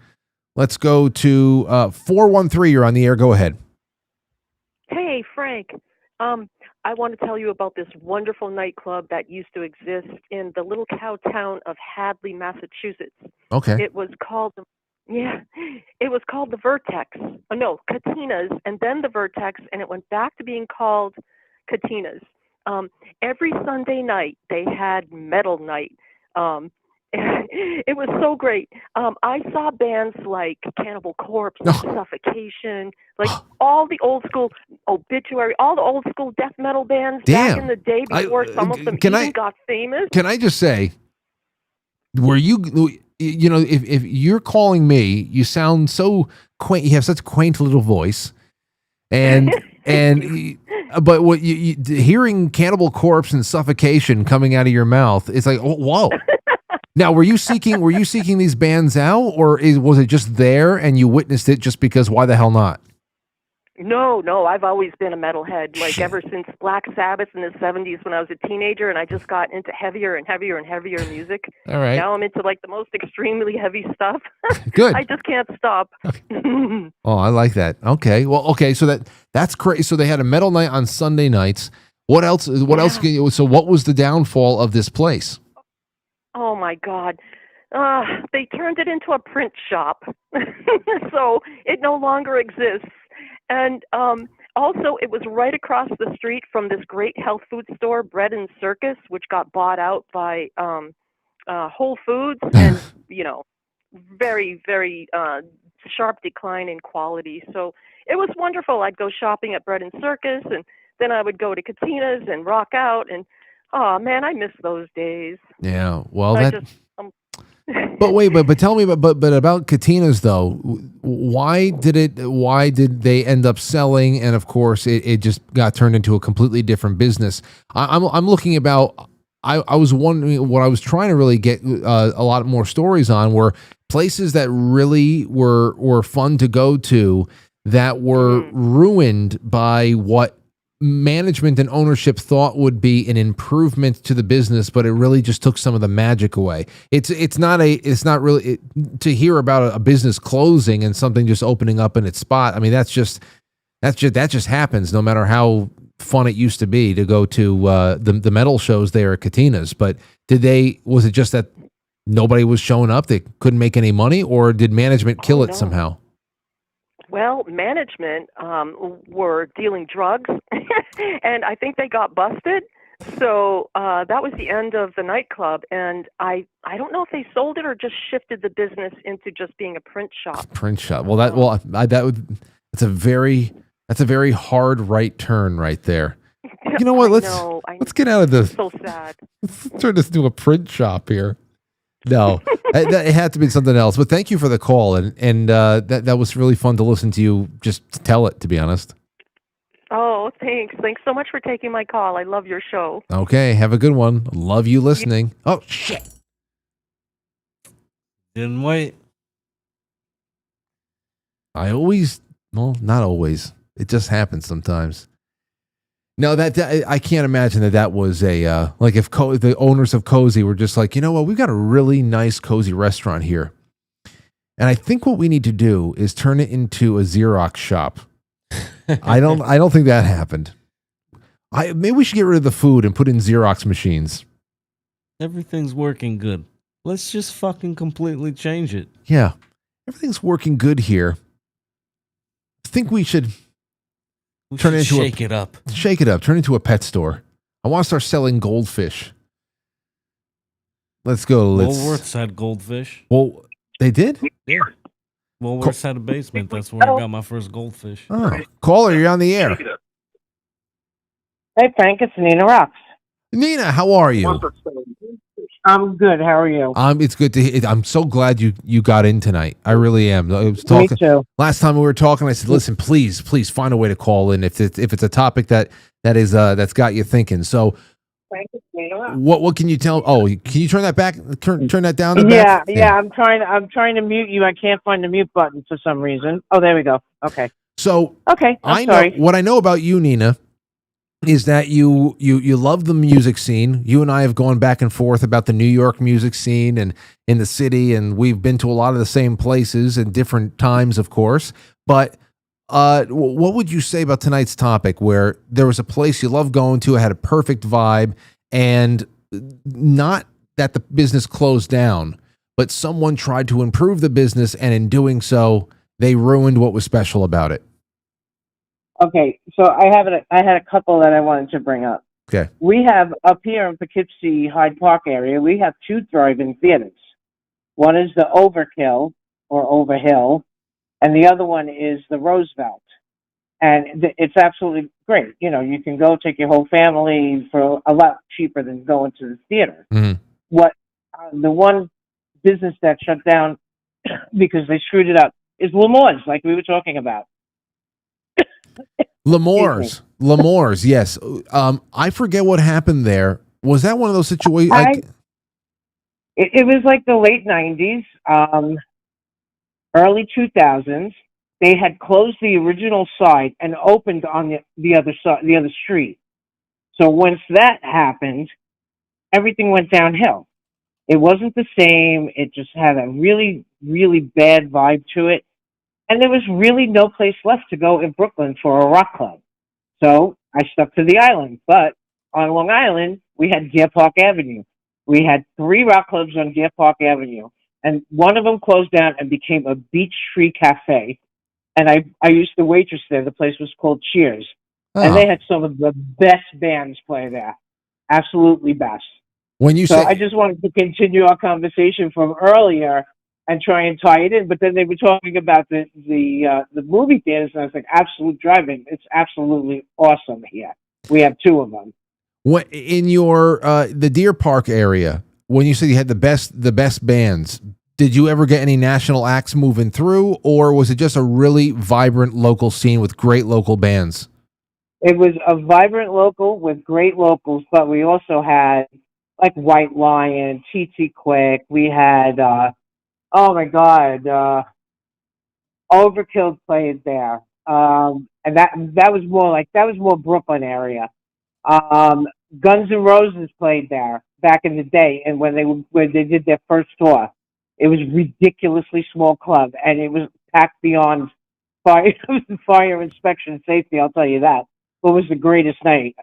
Let's go to 413. You're on the air. Go ahead. Hey, Frank. I want to tell you about this wonderful nightclub that used to exist in the little cow town of Hadley, Massachusetts. Okay. It was called the Vertex. Oh, no, Katina's, and then the Vertex, and it went back to being called Katina's. Every Sunday night they had metal night. It was so great. I saw bands like Cannibal Corpse, Suffocation, like all the old school Obituary, all the old school death metal bands back in the day before some of them got famous. Can I just say, Were you, you know, if you're calling me, you sound so quaint. You have such a quaint little voice, and but what you hearing Cannibal Corpse and Suffocation coming out of your mouth, it's like, oh, whoa. Now, were you seeking these bands out, or was it just there and you witnessed it just because? Why the hell not? No, I've always been a metalhead, like ever since Black Sabbath in the 70s when I was a teenager, and I just got into heavier and heavier and heavier music. All right. Now I'm into like the most extremely heavy stuff. Good. I just can't stop. Oh, I like that. Okay. Well, okay. So that's crazy. So they had a metal night on Sunday nights. What else? What else? So what was the downfall of this place? Oh my God. They turned it into a print shop. So it no longer exists. And also, it was right across the street from this great health food store, Bread and Circus, which got bought out by Whole Foods, and very, very sharp decline in quality. So it was wonderful. I'd go shopping at Bread and Circus, and then I would go to Katina's and rock out. And oh man, I miss those days. Yeah. Well, But wait, but tell me about Katina's though. Why did they end up selling? And of course, it just got turned into a completely different business. I'm looking about. I was wondering what I was trying to really get a lot more stories on were places that really were fun to go to that were ruined by what management and ownership thought would be an improvement to the business, but it really just took some of the magic away. It's not really to hear about a business closing and something just opening up in its spot. I mean, that just happens no matter how fun it used to be to go to the metal shows there at Katina's. But was it just that nobody was showing up? They couldn't make any money, or did management kill it somehow? Well, management were dealing drugs, and I think they got busted. So that was the end of the nightclub, and I don't know if they sold it or just shifted the business into just being a print shop. Print shop. Well, that's a very hard right turn right there. You know what? Let's get out of this. So sad. Let's turn this into a print shop here. No, it had to be something else. But thank you for the call, and that was really fun to listen to you just tell it. To be honest. Oh, thanks. Thanks so much for taking my call. I love your show. Okay, have a good one. Love you listening. Oh shit! Didn't wait. Not always. It just happens sometimes. No, that I can't imagine that was a like if the owners of Cozy were just like, you know what, we've got a really nice cozy restaurant here, and I think what we need to do is turn it into a Xerox shop. I don't think that happened. Maybe we should get rid of the food and put in Xerox machines. Everything's working good. Let's just fucking completely change it. Yeah, everything's working good here. I think we should. Shake it up. Shake it up. Turn into a pet store. I want to start selling goldfish. Let's go. Woolworths had goldfish. Well, they did? Yeah. Woolworths had a basement. That's where I got my first goldfish. Oh, caller, you're on the air. Hey, Frank, it's Nina Rocks. Nina, how are you? I'm good. How are you? It's good to hear. I'm so glad you got in tonight. I really am. I was talking, Me too. Last time we were talking, I said, listen, please find a way to call in if it's a topic that's got you thinking. So what can you tell? Oh, can you turn that back? Turn that down? Yeah. I'm trying to mute you. I can't find the mute button for some reason. Oh, there we go. Okay. So okay. I'm sorry. What I know about you, Nina, is that you love the music scene. You and I have gone back and forth about the New York music scene and in the city, and we've been to a lot of the same places in different times, of course. But what would you say about tonight's topic, where there was a place you love going to, it had a perfect vibe, and not that the business closed down, but someone tried to improve the business, and in doing so, they ruined what was special about it? Okay, so I had a couple that I wanted to bring up. Okay. We have up here in Poughkeepsie, Hyde Park area, we have two thriving theaters. One is the Overkill or Overhill, and the other one is the Roosevelt. And it's absolutely great. You know, you can go take your whole family for a lot cheaper than going to the theater. Mm-hmm. The one business that shut down because they screwed it up is Lemore's, like we were talking about. Lemore's, yes. I forget what happened there. Was that one of those situations? It was like the late 90s, early 2000s. They had closed the original side and opened on the other side, the other street. So once that happened, everything went downhill. It wasn't the same. It just had a really, really bad vibe to it. And there was really no place left to go in Brooklyn for a rock club. So I stuck to the island. But on Long Island, we had Deer Park Avenue. We had 3 rock clubs on Deer Park Avenue. And one of them closed down and became a beach free cafe. And I used to waitress there. The place was called Sears. Oh. And they had some of the best bands play there. Absolutely best. I just wanted to continue our conversation from earlier and try and tie it in. But then they were talking about the movie theaters, and I was like, Absolute Drive-In. It's absolutely awesome here. We have 2 of them. What in your the Deer Park area? When you said you had the best bands, did you ever get any national acts moving through, or was it just a really vibrant local scene with great local bands? It was a vibrant local with great locals, but we also had like White Lion, TT Quick. We had, oh my God, Overkill played there. And that was more Brooklyn area. Guns N' Roses played there back in the day, and when they did their first tour. It was a ridiculously small club, and it was packed beyond fire inspection safety, I'll tell you that. It was the greatest night.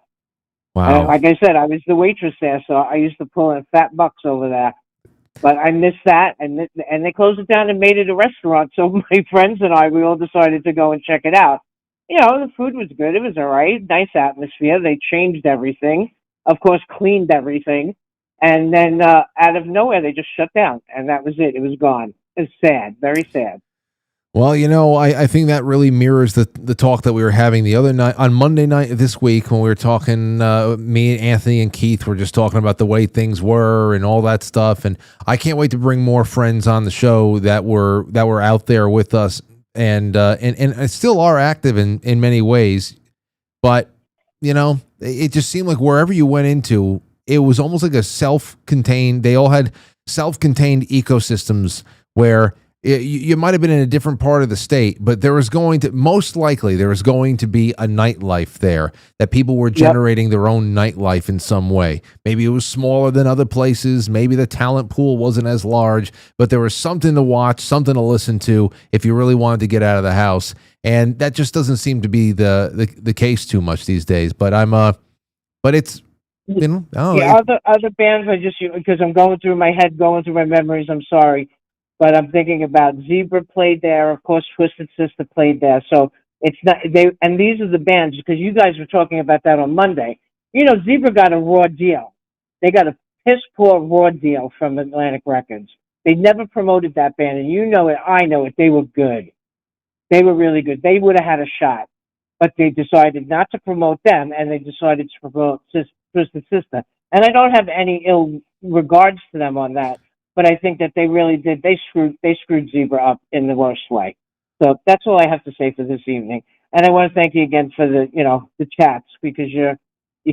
Wow. Like I said, I was the waitress there, so I used to pull in fat bucks over there. But I missed that, and they closed it down and made it a restaurant. So my friends and I, we all decided to go and check it out. You know, the food was good. It was all right. Nice atmosphere. They changed everything. Of course, cleaned everything. And then out of nowhere, they just shut down, and that was it. It was gone. It's sad, very sad. Well, you know, I think that really mirrors the talk that we were having the other night, on Monday night this week, when we were talking, me, Anthony, and Keith were just talking about the way things were and all that stuff. And I can't wait to bring more friends on the show that were out there with us and still are active in many ways. But, you know, it just seemed like wherever you went into, it was almost like a self-contained, they all had self-contained ecosystems where you might have been in a different part of the state, but most likely there was going to be a nightlife there, that people were generating their own nightlife in some way. Maybe it was smaller than other places. Maybe the talent pool wasn't as large, but there was something to watch, something to listen to if you really wanted to get out of the house. And that just doesn't seem to be the case too much these days. But but it's, you know, other bands, because I'm going through my memories, I'm sorry. But I'm thinking about Zebra played there. Of course, Twisted Sister played there. So it's not and these are the bands, because you guys were talking about that on Monday. You know, Zebra got a raw deal. They got a piss poor raw deal from Atlantic Records. They never promoted that band, and you know it, I know it. They were good. They were really good. They would have had a shot, but they decided not to promote them, and they decided to promote Twisted Sister. And I don't have any ill regards to them on that. But I think that they really did. They screwed Zebra up in the worst way. So that's all I have to say for this evening. And I want to thank you again for the chats, because you're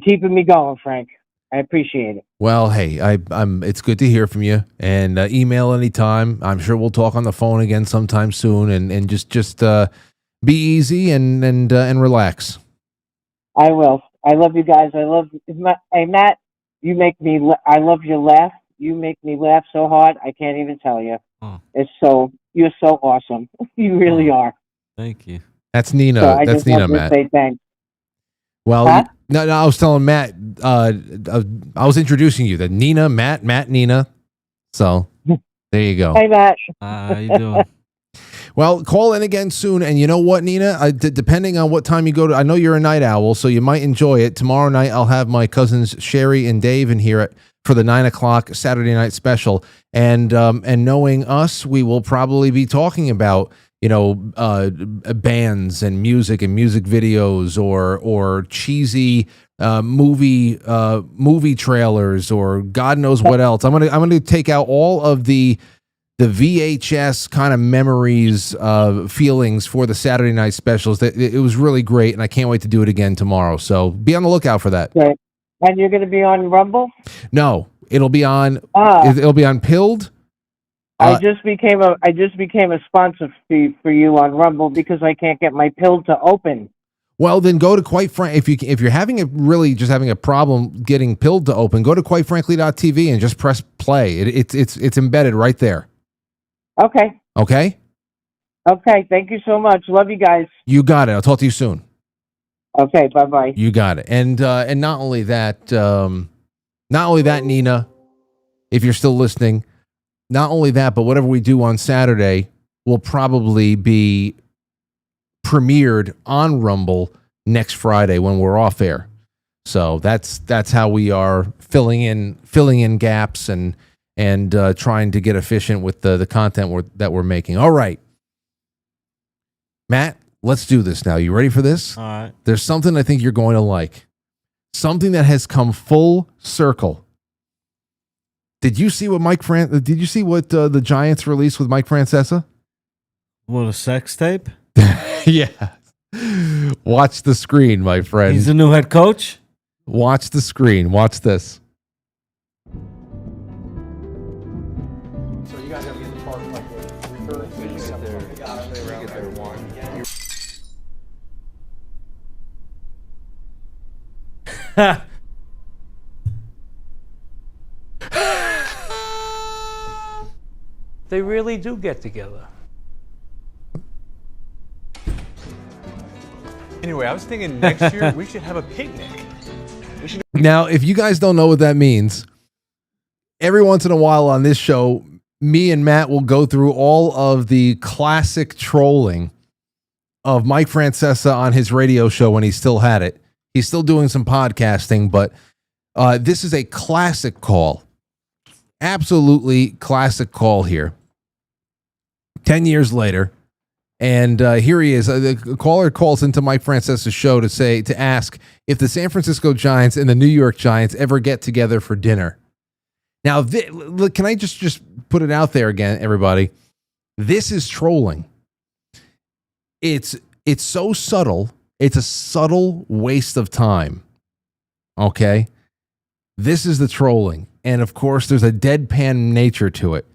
keeping me going, Frank. I appreciate it. Well, hey, it's good to hear from you, and email anytime. I'm sure we'll talk on the phone again sometime soon, and just be easy and relax. I will. I love you guys. Hey, Matt, I love your laugh. You make me laugh so hard, I can't even tell you. You're so awesome. You really are. Thank you. That's Nina. So That's Nina, Matt. Say thanks. Well, huh? no, I was telling Matt, I was introducing you, that Nina, Matt, Nina. So there you go. Hey, Matt. How you doing? Well, call in again soon. And you know what, Nina? Depending on what time you go to, I know you're a night owl, so you might enjoy it. Tomorrow night, I'll have my cousins Sherry and Dave in here for the 9:00 Saturday night special. And knowing us, we will probably be talking about, bands and music videos or cheesy movie trailers or God knows what else. I'm gonna take out all of the the VHS kind of memories, feelings for the Saturday night specials. It was really great, and I can't wait to do it again tomorrow. So be on the lookout for that. Okay. And you're going to be on Rumble? No, it'll be on. Ah. It'll be on Pilled. I just became a sponsor for you on Rumble because I can't get my pill to open. Well, then go to Quite Frank. If you're having a problem getting Pilled to open, go to quitefrankly.tv and just press play. It's embedded right there. Okay. Okay. Okay. Thank you so much. Love you guys. You got it. I'll talk to you soon. Okay. Bye bye. You got it. And not only that, Nina, if you're still listening, not only that, but whatever we do on Saturday will probably be premiered on Rumble next Friday when we're off air. So that's how we are filling in gaps and trying to get efficient with the content that we're making. All right, Matt, let's do this now. You ready for this? All right. There's something I think you're going to like. Something that has come full circle. Did you see what the Giants released with Mike Francesa? What, a sex tape? Yeah. Watch the screen, my friend. He's the new head coach? Watch the screen. Watch this. So you guys have to get the park like They really do get together. Anyway, I was thinking next year we should have a picnic. Now, if you guys don't know what that means, every once in a while on this show, me and Matt will go through all of the classic trolling of Mike Francesa on his radio show when he still had it. He's still doing some podcasting, but this is a classic call. Absolutely classic call here. 10 years later. And here he is. The caller calls into Mike Francesa's show to ask if the San Francisco Giants and the New York Giants ever get together for dinner. Now, can I just put it out there again, everybody? This is trolling. It's so subtle. It's a subtle waste of time. Okay? This is the trolling. And of course, there's a deadpan nature to it.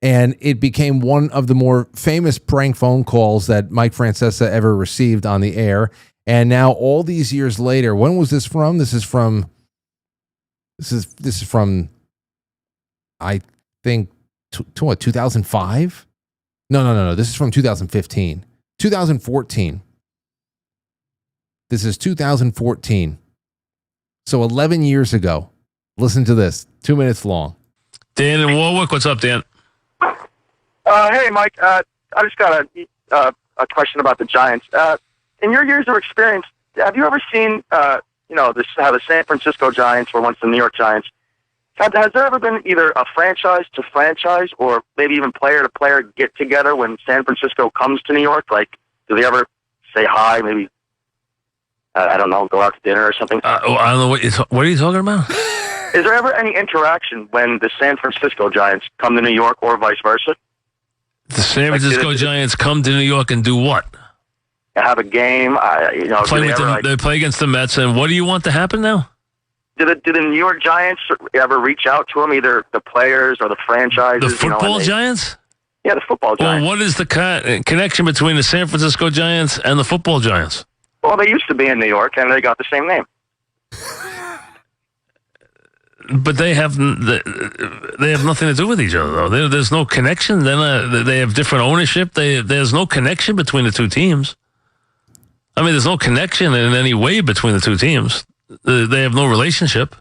And it became one of the more famous prank phone calls that Mike Francesa ever received on the air. And now, all these years later, when was this from? This is from, I think, 2005? No. This is from 2015. 2014. This is 2014. So 11 years ago. Listen to this. 2 minutes long. Dan in Warwick. What's up, Dan? Hey, Mike. I just got a question about the Giants. In your years of experience, have you ever seen, how the San Francisco Giants were once the New York Giants? Has there ever been either a franchise to franchise or maybe even player to player get together when San Francisco comes to New York? Like, do they ever say hi? Maybe, I don't know, go out to dinner or something? I don't know. What are you talking about? Is there ever any interaction when the San Francisco Giants come to New York or vice versa? The San Francisco Giants come to New York and do what? Have a game, They play against the Mets, and what do you want to happen now? Do the New York Giants ever reach out to them, either the players or the franchises? The football Giants? Yeah, the football Giants. Well, what is the connection between the San Francisco Giants and the football Giants? Well, they used to be in New York, and they got the same name. But they have nothing to do with each other, though. There's no connection. They have different ownership. There's no connection between the two teams. I mean, there's no connection in any way between the two teams. They have no relationship.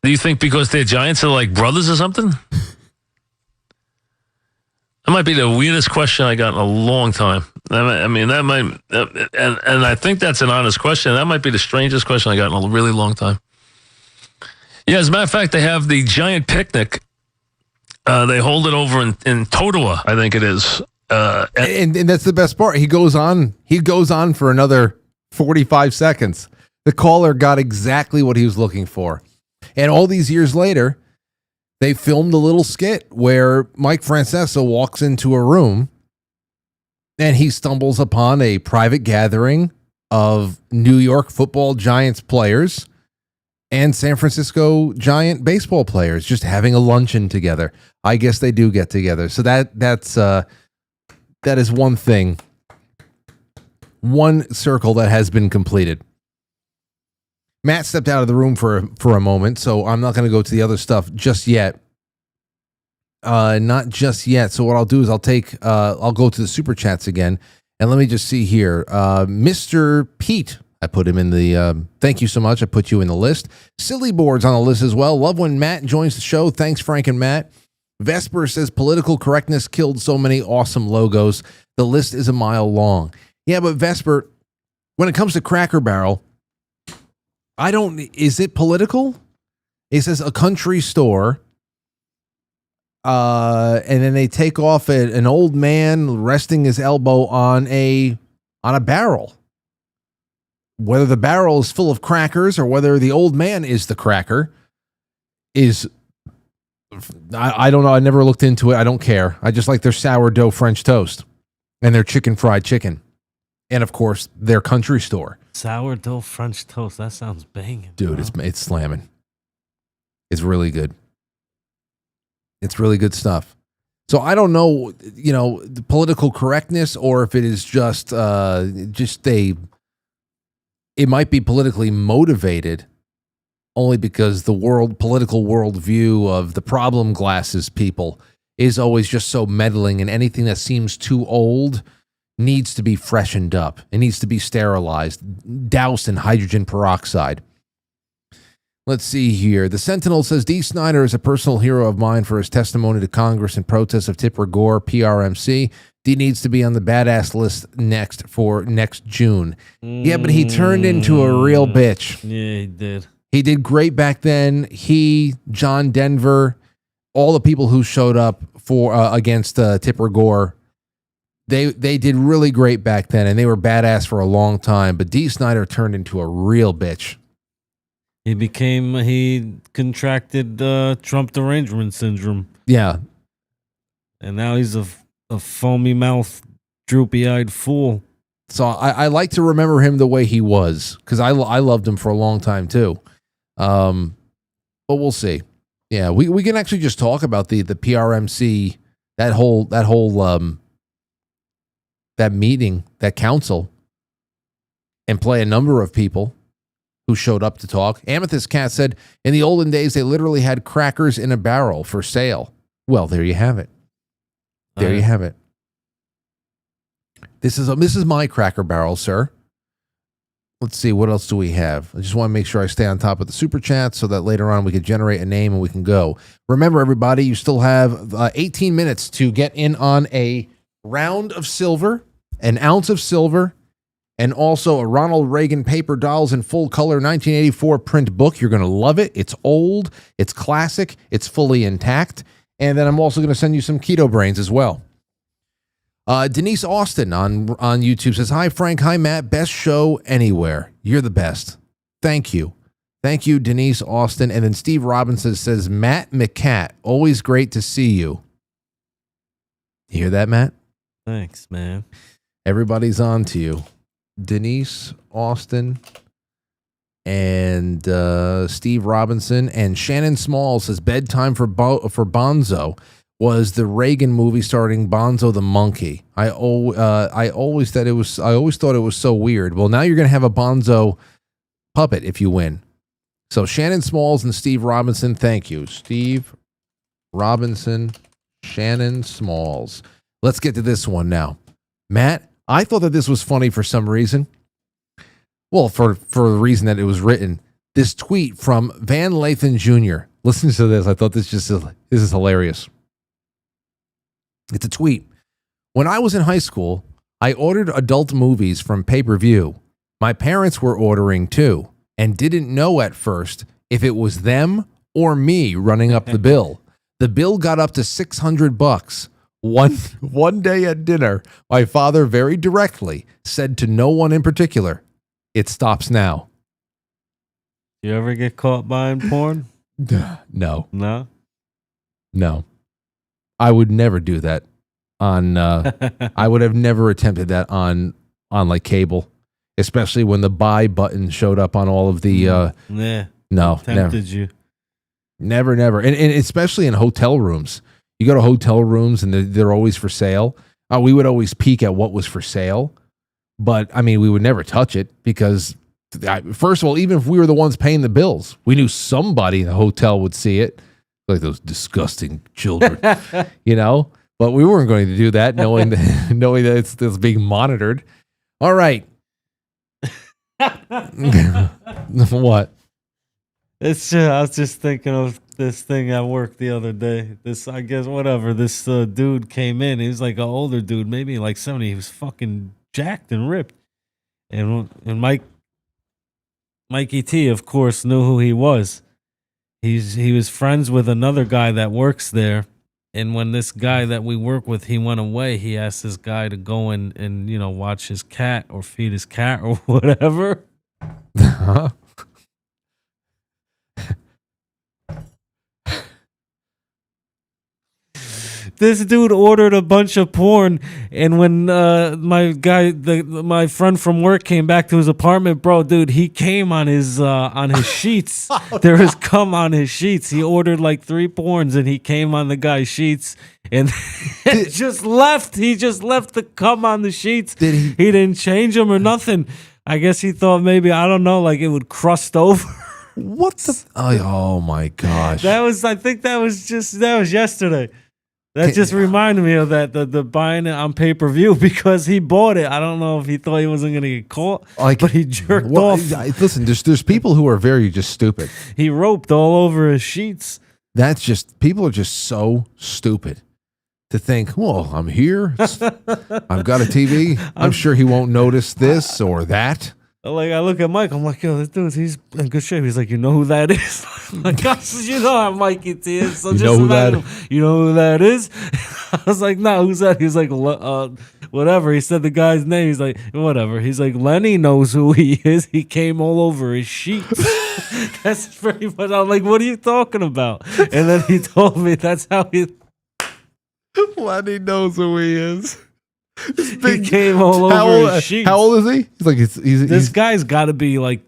Do you think because they're Giants, they're like brothers or something? That might be the weirdest question I got in a long time. I mean, that might, and I think that's an honest question. That might be the strangest question I got in a really long time. Yeah, as a matter of fact, they have the giant picnic. They hold it over in Totowa, I think it is. And that's the best part. He goes on for another 45 seconds. The caller got exactly what he was looking for. And all these years later, they filmed a little skit where Mike Francesa walks into a room and he stumbles upon a private gathering of New York Football Giants players and San Francisco Giant baseball players just having a luncheon together. I guess they do get together. So that is one thing, one circle that has been completed. Matt stepped out of the room for a moment, so I'm not going to go to the other stuff just yet. Not just yet. So what I'll do is I'll go to the super chats again, and let me just see here. Mr. Pete, I put him in the. Thank you so much. I put you in the list. Silly Board's on the list as well. Love when Matt joins the show. Thanks, Frank and Matt. Vesper says political correctness killed so many awesome logos. The list is a mile long. Yeah, but Vesper, when it comes to Cracker Barrel, is it political? It says a country store. And then they take off an old man resting his elbow on a barrel. Whether the barrel is full of crackers or whether the old man is the cracker is, I don't know. I never looked into it. I don't care. I just like their sourdough French toast and their chicken fried chicken. And of course, their country store. Sourdough French toast. That sounds banging. Dude, it's slamming. It's really good. It's really good stuff. So I don't know, the political correctness, or if it is it might be politically motivated, only because the political worldview of the problem glasses people is always just so meddling, and anything that seems too old needs to be freshened up. It needs to be sterilized, doused in hydrogen peroxide. Let's see here. The Sentinel says, D. Snyder is a personal hero of mine for his testimony to Congress in protest of Tipper Gore, PRMC. D needs to be on the badass list next June. Yeah, but he turned into a real bitch. Yeah, he did. He did great back then. He, John Denver, all the people who showed up for against Tipper Gore, they did really great back then, and they were badass for a long time. But D. Snyder turned into a real bitch. He contracted Trump derangement syndrome. Yeah. And now he's a foamy mouth, droopy eyed fool. So I like to remember him the way he was, because I loved him for a long time too. But we'll see. Yeah, we can actually just talk about the PRMC, that whole that meeting, that council, and play a number of people who showed up to talk. Amethyst Cat said, in the olden days, they literally had crackers in a barrel for sale. Well, there you have it. There you have it. This is my Cracker Barrel, sir. Let's see, what else do we have? I just want to make sure I stay on top of the super chat so that later on we can generate a name and we can go. Remember, everybody, you still have 18 minutes to get in on a round of silver, an ounce of silver, and also a Ronald Reagan Paper Dolls in Full Color 1984 print book. You're going to love it. It's old. It's classic. It's fully intact. And then I'm also going to send you some Keto Brainz as well. Denise Austin on YouTube says, hi, Frank. Hi, Matt. Best show anywhere. You're the best. Thank you. Thank you, Denise Austin. And then Steve Robinson says, Matt McCat, always great to see you. You hear that, Matt? Thanks, man. Everybody's on to you. Denise Austin and Steve Robinson, and Shannon Small says bedtime for Bonzo was the Reagan movie starring Bonzo the monkey. I always thought it was so weird. Well, now you're going to have a Bonzo puppet if you win. So Shannon Smalls and Steve Robinson, thank you. Steve Robinson, Shannon Smalls. Let's get to this one now. Matt, I thought that this was funny for some reason. Well, for the reason that it was written. This tweet from Van Lathan Jr. Listen to this. I thought this is hilarious. It's a tweet. When I was in high school, I ordered adult movies from pay-per-view. My parents were ordering too, and didn't know at first if it was them or me running up the bill. The bill got up to $600. One day at dinner, my father very directly said to no one in particular, it stops now. You ever get caught buying porn? No. No? No. I would never do that on I would have never attempted that on like cable, especially when the buy button showed up on all of the Yeah. no, never. Tempted you. Never. And especially in hotel rooms. You go to hotel rooms and they're always for sale. We would always peek at what was for sale. But, I mean, we would never touch it because, first of all, even if we were the ones paying the bills, we knew somebody in the hotel would see it. Like those disgusting children, you know? But we weren't going to do that knowing that it's being monitored. All right. What? It's just, I was just thinking of this thing at work the other day. This, I guess, whatever. This dude came in. He was like an older dude, maybe like 70. He was fucking jacked and ripped. And Mikey T, of course, knew who he was. He was friends with another guy that works there. And when this guy that we work with, he went away, he asked this guy to go and you know, watch his cat or feed his cat or whatever. This dude ordered a bunch of porn, and when my friend from work came back to his apartment, bro, dude, he came on his sheets. There was cum on his sheets. He ordered like 3 porns, and he came on the guy's sheets, and just left. He just left the cum on the sheets. He didn't change them or nothing. I guess he thought maybe, I don't know, like it would crust over. What the? Oh my gosh! I think that was yesterday. That just reminded me of that, the buying it on pay-per-view because he bought it. I don't know if he thought he wasn't going to get caught, but he jerked off. Listen, there's people who are very just stupid. He roped all over his sheets. That's just, people are just so stupid to think, well, I'm here. I've got a TV. I'm sure he won't notice this or that. Like, I look at Mike, I'm like, yo, this dude, he's in good shape. He's like, you know who that is? I'm like, you know how Mikey T is. So You just know who that imagine him. You know who that is? I was like, no, who's that? He's like, whatever. He said the guy's name. He's like, whatever. He's like, Lenny knows who he is. He came all over his sheets. That's pretty much. I'm like, what are you talking about? And then he told me that's how he. Lenny knows who he is. He came all over his sheets. How old is he? He's like, this guy's got to be like,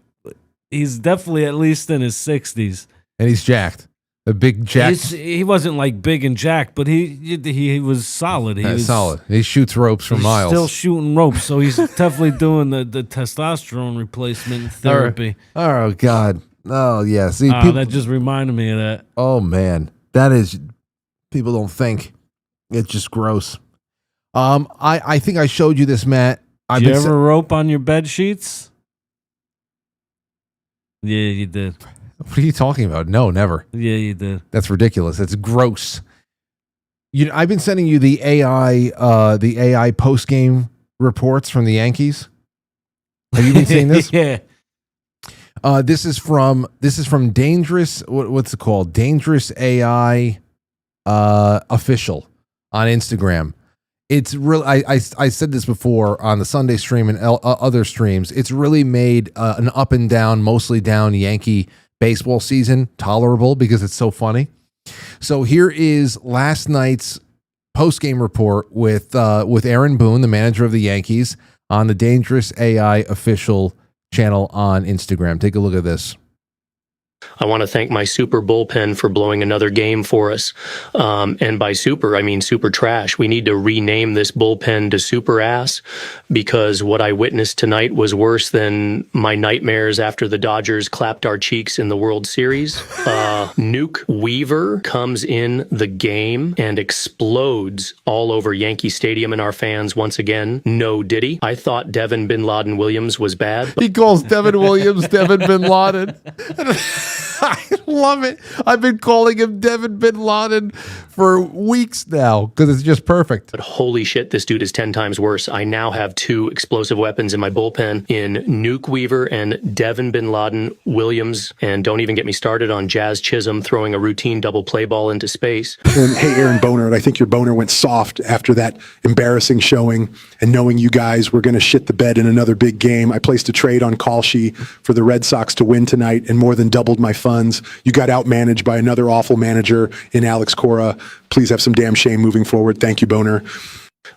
he's definitely at least in his 60s. And he's jacked. A big jacked. He wasn't like big and jacked, but he was solid. He was solid. He shoots ropes for miles. Still shooting ropes, so he's definitely doing the testosterone replacement therapy. Oh, God. Oh, yeah. See, that just reminded me of that. Oh, man. That is, people don't think. It's just gross. I think I showed you this, Matt. Did you ever rope on your bed sheets? Yeah, you did. What are you talking about? No, never. Yeah, you did. That's ridiculous. That's gross. I've been sending you the AI post game reports from the Yankees. Have you been seeing this? Yeah. This is from Dangerous. What's it called? Dangerous AI official on Instagram. It's really, I said this before on the Sunday stream and other streams. It's really made an up and down, mostly down Yankee baseball season tolerable because it's so funny. So here is last night's post-game report with Aaron Boone, the manager of the Yankees, on the Dangerous AI official channel on Instagram. Take a look at this. I want to thank my super bullpen for blowing another game for us. And by super, I mean super trash. We need to rename this bullpen to super ass because what I witnessed tonight was worse than my nightmares after the Dodgers clapped our cheeks in the World Series. Nuke Weaver comes in the game and explodes all over Yankee Stadium and our fans once again. No diddy. I thought Devin Bin Laden Williams was bad. He calls Devin Williams Devin Bin Laden. I love it. I've been calling him Devin Bin Laden for weeks now because it's just perfect. But holy shit, this dude is 10 times worse. I now have 2 explosive weapons in my bullpen in Nuke Weaver and Devin Bin Laden Williams. And don't even get me started on Jazz Chisholm throwing a routine double play ball into space. And hey, Aaron Boner, I think your boner went soft after that embarrassing showing and knowing you guys were going to shit the bed in another big game. I placed a trade on Kalshi for the Red Sox to win tonight and more than doubled my funds tons. You got outmanaged by another awful manager in Alex Cora. Please have some damn shame moving forward. Thank you, Boner.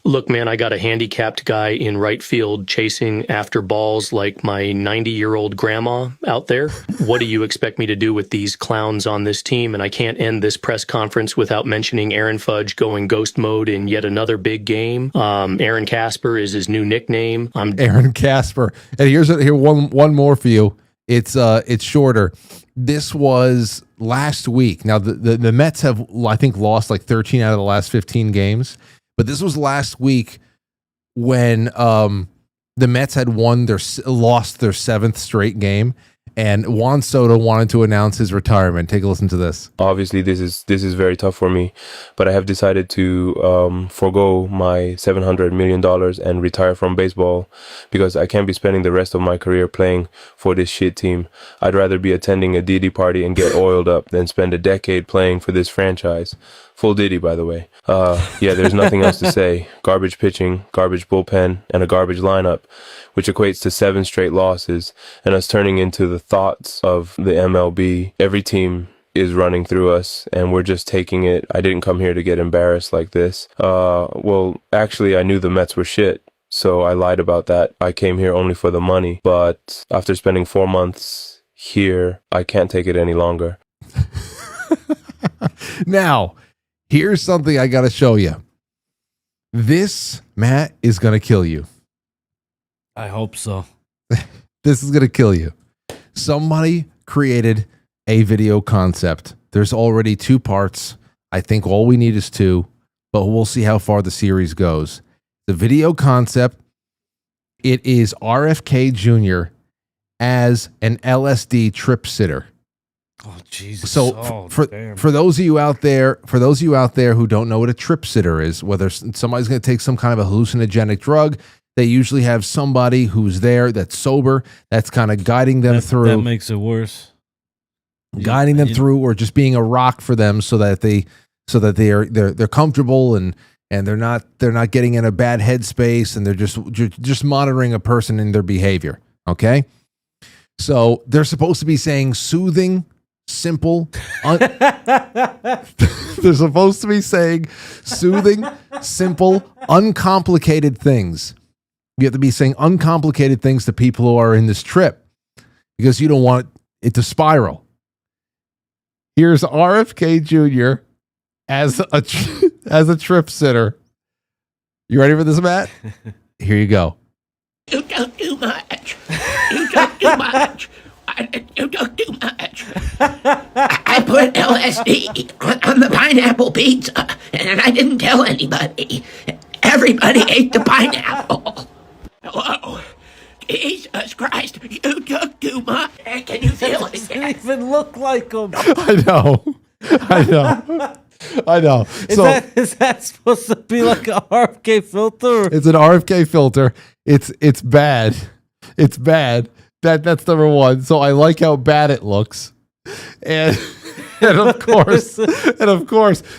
Look, man, I got a handicapped guy in right field chasing after balls like my 90-year-old grandma out there. What do you expect me to do with these clowns on this team? And I can't end this press conference without mentioning Aaron Fudge going ghost mode in yet another big game. Aaron Casper is his new nickname. Aaron Casper. And here's one more for you. It's shorter. This was last week. Now the Mets have, I think, lost like 13 out of the last 15 games. But this was last week when the Mets had lost their 7th straight game, and Juan Soto wanted to announce his retirement. Take a listen to this. Obviously, this is very tough for me, but I have decided to forego my $700 million and retire from baseball because I can't be spending the rest of my career playing for this shit team. I'd rather be attending a Diddy party and get oiled up than spend a decade playing for this franchise. Full Diddy, by the way. Yeah, there's nothing else to say. Garbage pitching, garbage bullpen, and a garbage lineup, which equates to 7 straight losses, and us turning into the thoughts of the MLB. Every team is running through us, and we're just taking it. I didn't come here to get embarrassed like this. Well, actually, I knew the Mets were shit, so I lied about that. I came here only for the money, but after spending 4 months here, I can't take it any longer. Now, here's something I got to show you. This, Matt, is going to kill you. I hope so. This is going to kill you. Somebody created a video concept. There's already 2 parts. I think all we need is 2, but we'll see how far the series goes. The video concept, it is RFK Jr. as an LSD trip sitter. Oh Jesus! So for those of you out there, who don't know what a trip sitter is, whether somebody's going to take some kind of a hallucinogenic drug, they usually have somebody who's there that's sober, that's kind of guiding them through. That makes it worse. Guiding them through, or just being a rock for them, so that they're comfortable and they're not getting in a bad headspace, and they're just monitoring a person in their behavior. Okay, so they're supposed to be saying soothing, simple. They're supposed to be saying soothing, simple, uncomplicated things. You have to be saying uncomplicated things to people who are in this trip, because you don't want it to spiral. Here's RFK Jr. as a trip sitter. You ready for this, Matt? Here you go. You don't do much. You don't do much. You don't do much. I put LSD on the pineapple pizza, and I didn't tell anybody. Everybody ate the pineapple. Hello? Jesus Christ, you took too much. Can you feel it? Doesn't even look like him. I know. Is that supposed to be like a RFK filter? It's an RFK filter. It's bad. It's bad. That's number one. So I like how bad it looks. And of course,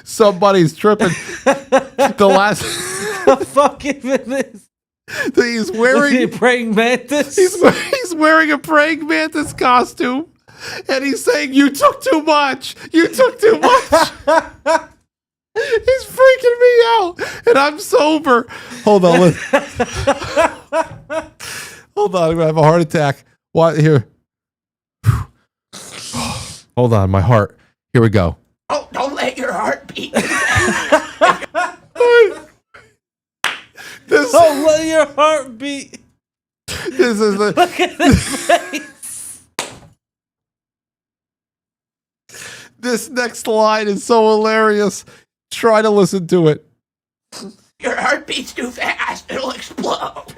somebody's tripping. The fuck even is. He's wearing a praying mantis. He's wearing a praying mantis costume, and he's saying, "You took too much. You took too much." He's freaking me out, and I'm sober. Hold on, hold on. I'm gonna have a heart attack. What here? Hold on, my heart. Here we go. Don't let your heart beat. Don't let your heart beat. This is the. Look at his face. This next line is so hilarious. Try to listen to it. Your heart beats too fast. It'll explode.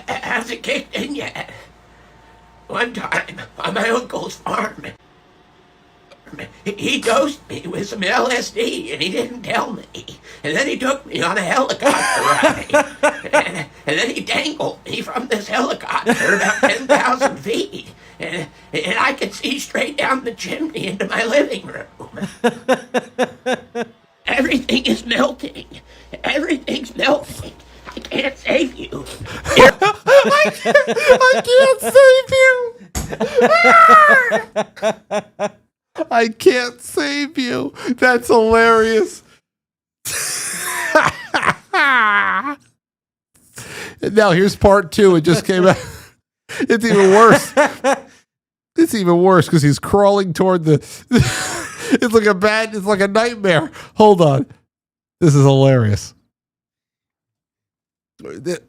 Has it kicked in yet? One time on my uncle's farm, he dosed me with some LSD and he didn't tell me. And then he took me on a helicopter ride. And then he dangled me from this helicopter about 10,000 feet. And I could see straight down the chimney into my living room. Everything is melting. Everything's melting. I can't save you. I can't save you. I can't save you. That's hilarious. And now here's part 2. It just came out. It's even worse. It's even worse because he's crawling toward the. It's like a nightmare. Hold on. This is hilarious. The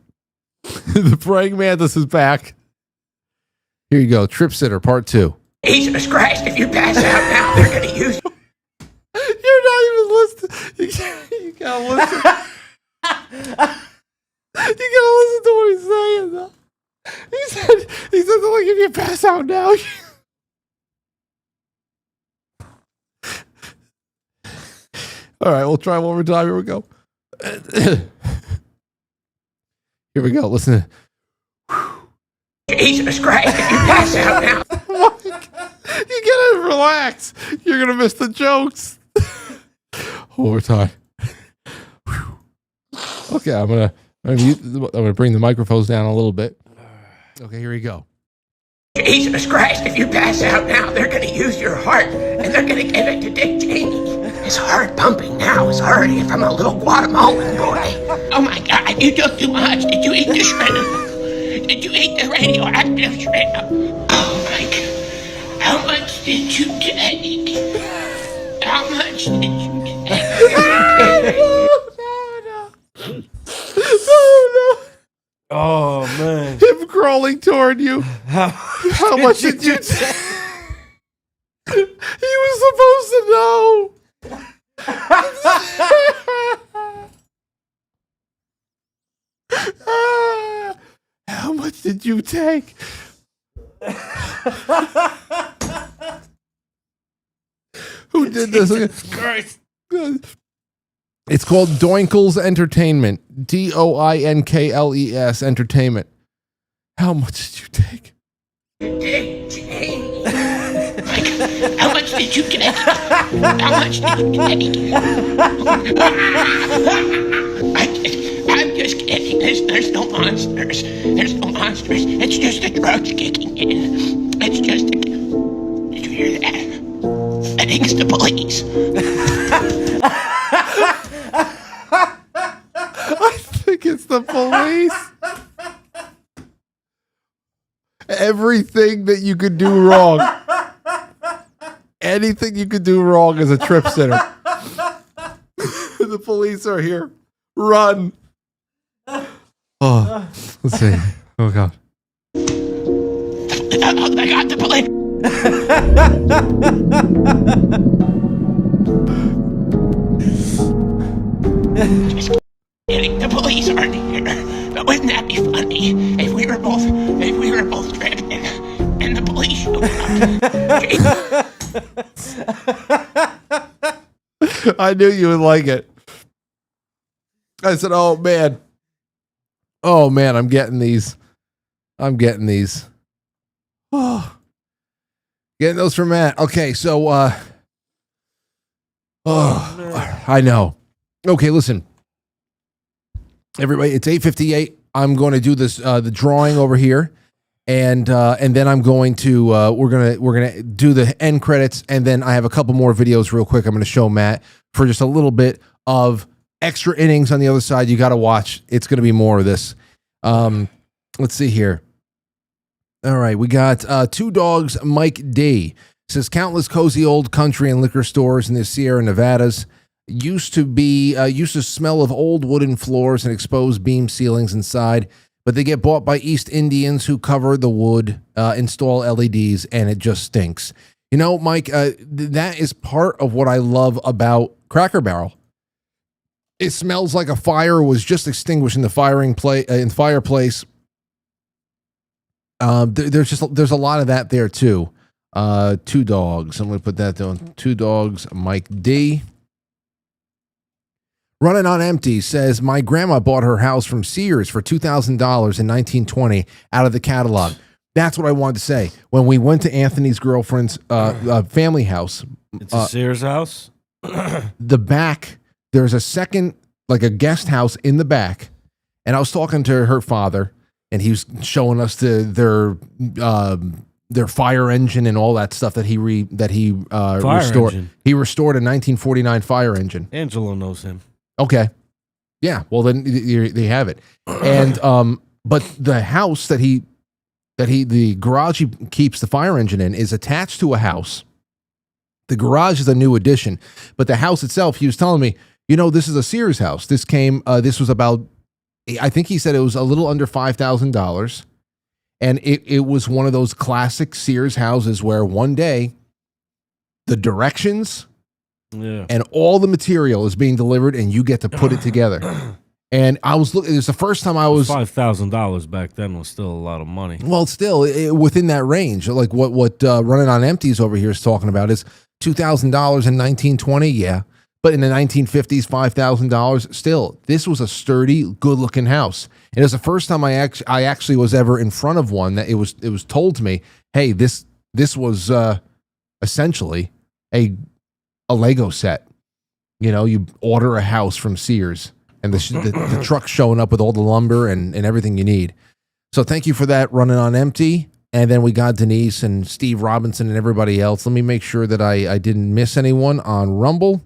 praying mantis is back. Here you go. Trip sitter, part 2. Jesus Christ, if you pass out now, they're going to use you. You're not even listening. You gotta listen. You gotta listen to what he's saying, though. He said, like, if you pass out now. All right, we'll try one more time. Here we go. Here we go. Listen. Jesus Christ, if you pass out now. You gotta relax. You're gonna miss the jokes. One more time. Okay, I'm gonna bring the microphones down a little bit. Okay, here we go. Jesus Christ, if you pass out now, they're going to use your heart and they're going to give it to Dick Cheney. His heart pumping now is already from a little Guatemalan boy. Oh my God, you took too much. Did you eat the shrimp? Did you eat the radioactive shrimp? Oh my God. How much did you take? How much did you take? Oh man! Him crawling toward you. How much did you take? He was supposed to know. How much did you take? Who did this? Jesus Christ. It's called Doinkles Entertainment. Doinkles Entertainment. How much did you take? Dick Cheney. How much did you get? How much did you take? I'm just kidding. There's no monsters. There's no monsters. It's just the drugs kicking in. It's just. Did you hear that? I think it's the police. I think it's the police. Everything that you could do wrong. Anything you could do wrong as a trip sitter. The police are here. Run. Oh, let's see. Oh, God. I got the police. Just kidding. The police aren't here. But wouldn't that be funny if we were both tripping and the police showed up? I knew you would like it. I said, oh man, I'm getting these. Oh, getting those from Matt. Okay, so I know. Okay, listen, everybody, it's 8:58. I'm going to do this the drawing over here, and then I'm going to we're gonna do the end credits, and then I have a couple more videos real quick. I'm going to show Matt for just a little bit of extra innings on the other side. You got to watch. It's going to be more of this. Let's see here. All right, we got Two Dogs Mike D. Says countless cozy old country and liquor stores in the Sierra Nevadas used to smell of old wooden floors and exposed beam ceilings inside, but they get bought by East Indians who cover the wood, install LEDs, and it just stinks. You know, Mike, that is part of what I love about Cracker Barrel. It smells like a fire was just extinguished in the fireplace. There's a lot of that there too. Two Dogs. I'm going to put that down. Two Dogs, Mike D. Running on Empty says, my grandma bought her house from Sears for $2,000 in 1920 out of the catalog. That's what I wanted to say. When we went to Anthony's girlfriend's family house. It's a Sears house? The back, there's a second, like a guest house in the back. And I was talking to her father, and he was showing us their their fire engine and all that stuff that he Fire restored. engine. He restored a 1949 fire engine. Angelo knows him. Okay. Yeah. Well, then they have it. And but the house the garage he keeps the fire engine in is attached to a house. The garage is a new addition, but the house itself, he was telling me, this is a Sears house. This was about, I think he said it was a little under $5,000. And it was one of those classic Sears houses where one day the directions and all the material is being delivered and you get to put it together. And I was looking, it's the first time I was $5,000 back then was still a lot of money. Well, still within that range. Like what Running on Empties over here is talking about is $2,000 in 1920. Yeah. But in the 1950s, $5,000. Still, this was a sturdy, good-looking house. And it was the first time I actually was ever in front of one that it was told to me, hey, this was essentially a Lego set. You order a house from Sears, and the truck's showing up with all the lumber and everything you need. So thank you for that, Running on Empty. And then we got Denise and Steve Robinson and everybody else. Let me make sure that I didn't miss anyone on Rumble.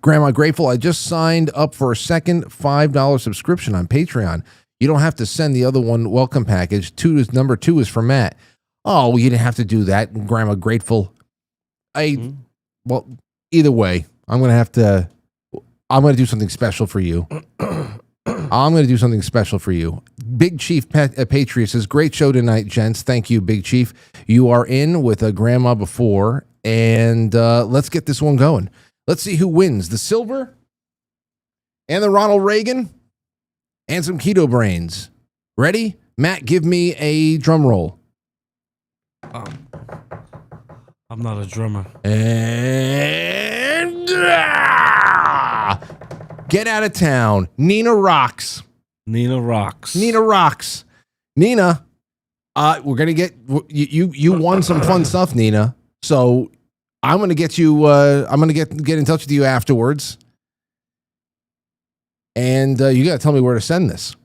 Grandma Grateful, I just signed up for a second $5 subscription on Patreon. You don't have to send the other one welcome package. Number 2 is for Matt. Oh, you didn't have to do that, Grandma Grateful. Well, either way, I'm going to do something special for you. I'm going to do something special for you. Big Chief Patriot says, great show tonight, gents. Thank you, Big Chief. You are in with a Grandma Before, and let's get this one going. Let's see who wins, the silver and the Ronald Reagan and some keto brains. Ready? Matt, give me a drum roll. I'm not a drummer. And get out of town. Nina rocks. Nina rocks. Nina rocks. Nina, we're gonna get you won some fun stuff, Nina. So I'm gonna get you. I'm gonna get in touch with you afterwards, and you gotta tell me where to send this.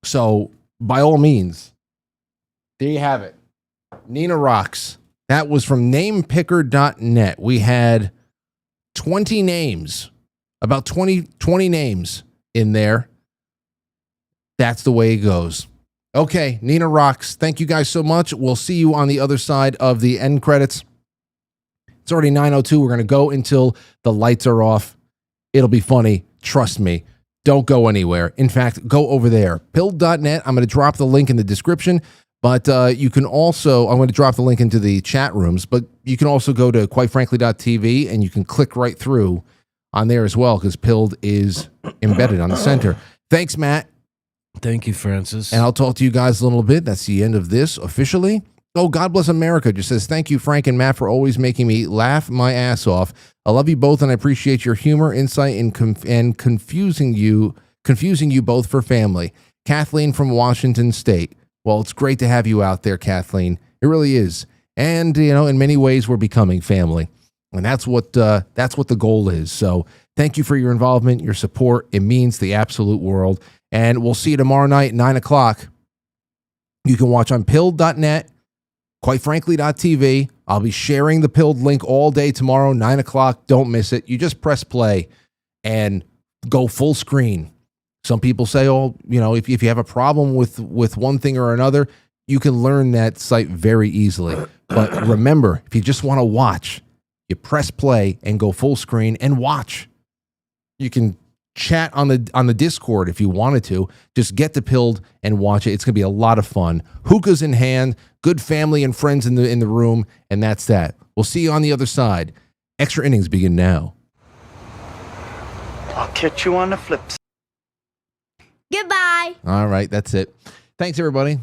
So by all means, there you have it. Nina rocks. That was from namepicker.net. We had 20 names, about 20 names in there. That's the way it goes. Okay, Nina rocks. Thank you guys so much. We'll see you on the other side of the end credits. It's already 9:02. We're going to go until the lights are off. It'll be funny. Trust me. Don't go anywhere. In fact, go over there. Pilled.net. I'm going to drop the link in the description. But you can also, I'm going to drop the link into the chat rooms, but you can also go to quitefrankly.tv and you can click right through on there as well because Pilled is embedded on the center. Thanks, Matt. Thank you, Francis. And I'll talk to you guys a little bit. That's the end of this officially. Oh, God bless America just says, thank you, Frank and Matt, for always making me laugh my ass off. I love you both and I appreciate your humor, insight, and confusing you both for family. Kathleen from Washington State. Well, it's great to have you out there, Kathleen. It really is. And, in many ways, we're becoming family. And that's what the goal is. So thank you for your involvement, your support. It means the absolute world. And we'll see you tomorrow night, 9 o'clock. You can watch on pilled.net, quitefrankly.tv. I'll be sharing the Pilled link all day tomorrow, 9 o'clock. Don't miss it. You just press play and go full screen. Some people say, if you have a problem with one thing or another, you can learn that site very easily. But remember, if you just want to watch, you press play and go full screen and watch. You can chat on the Discord if you wanted to. Just get the Pilled and watch it. It's going to be a lot of fun. Hookahs in hand, good family and friends in the room, and that's that. We'll see you on the other side. Extra innings begin now. I'll catch you on the flip side. Goodbye. All right, that's it. Thanks, everybody.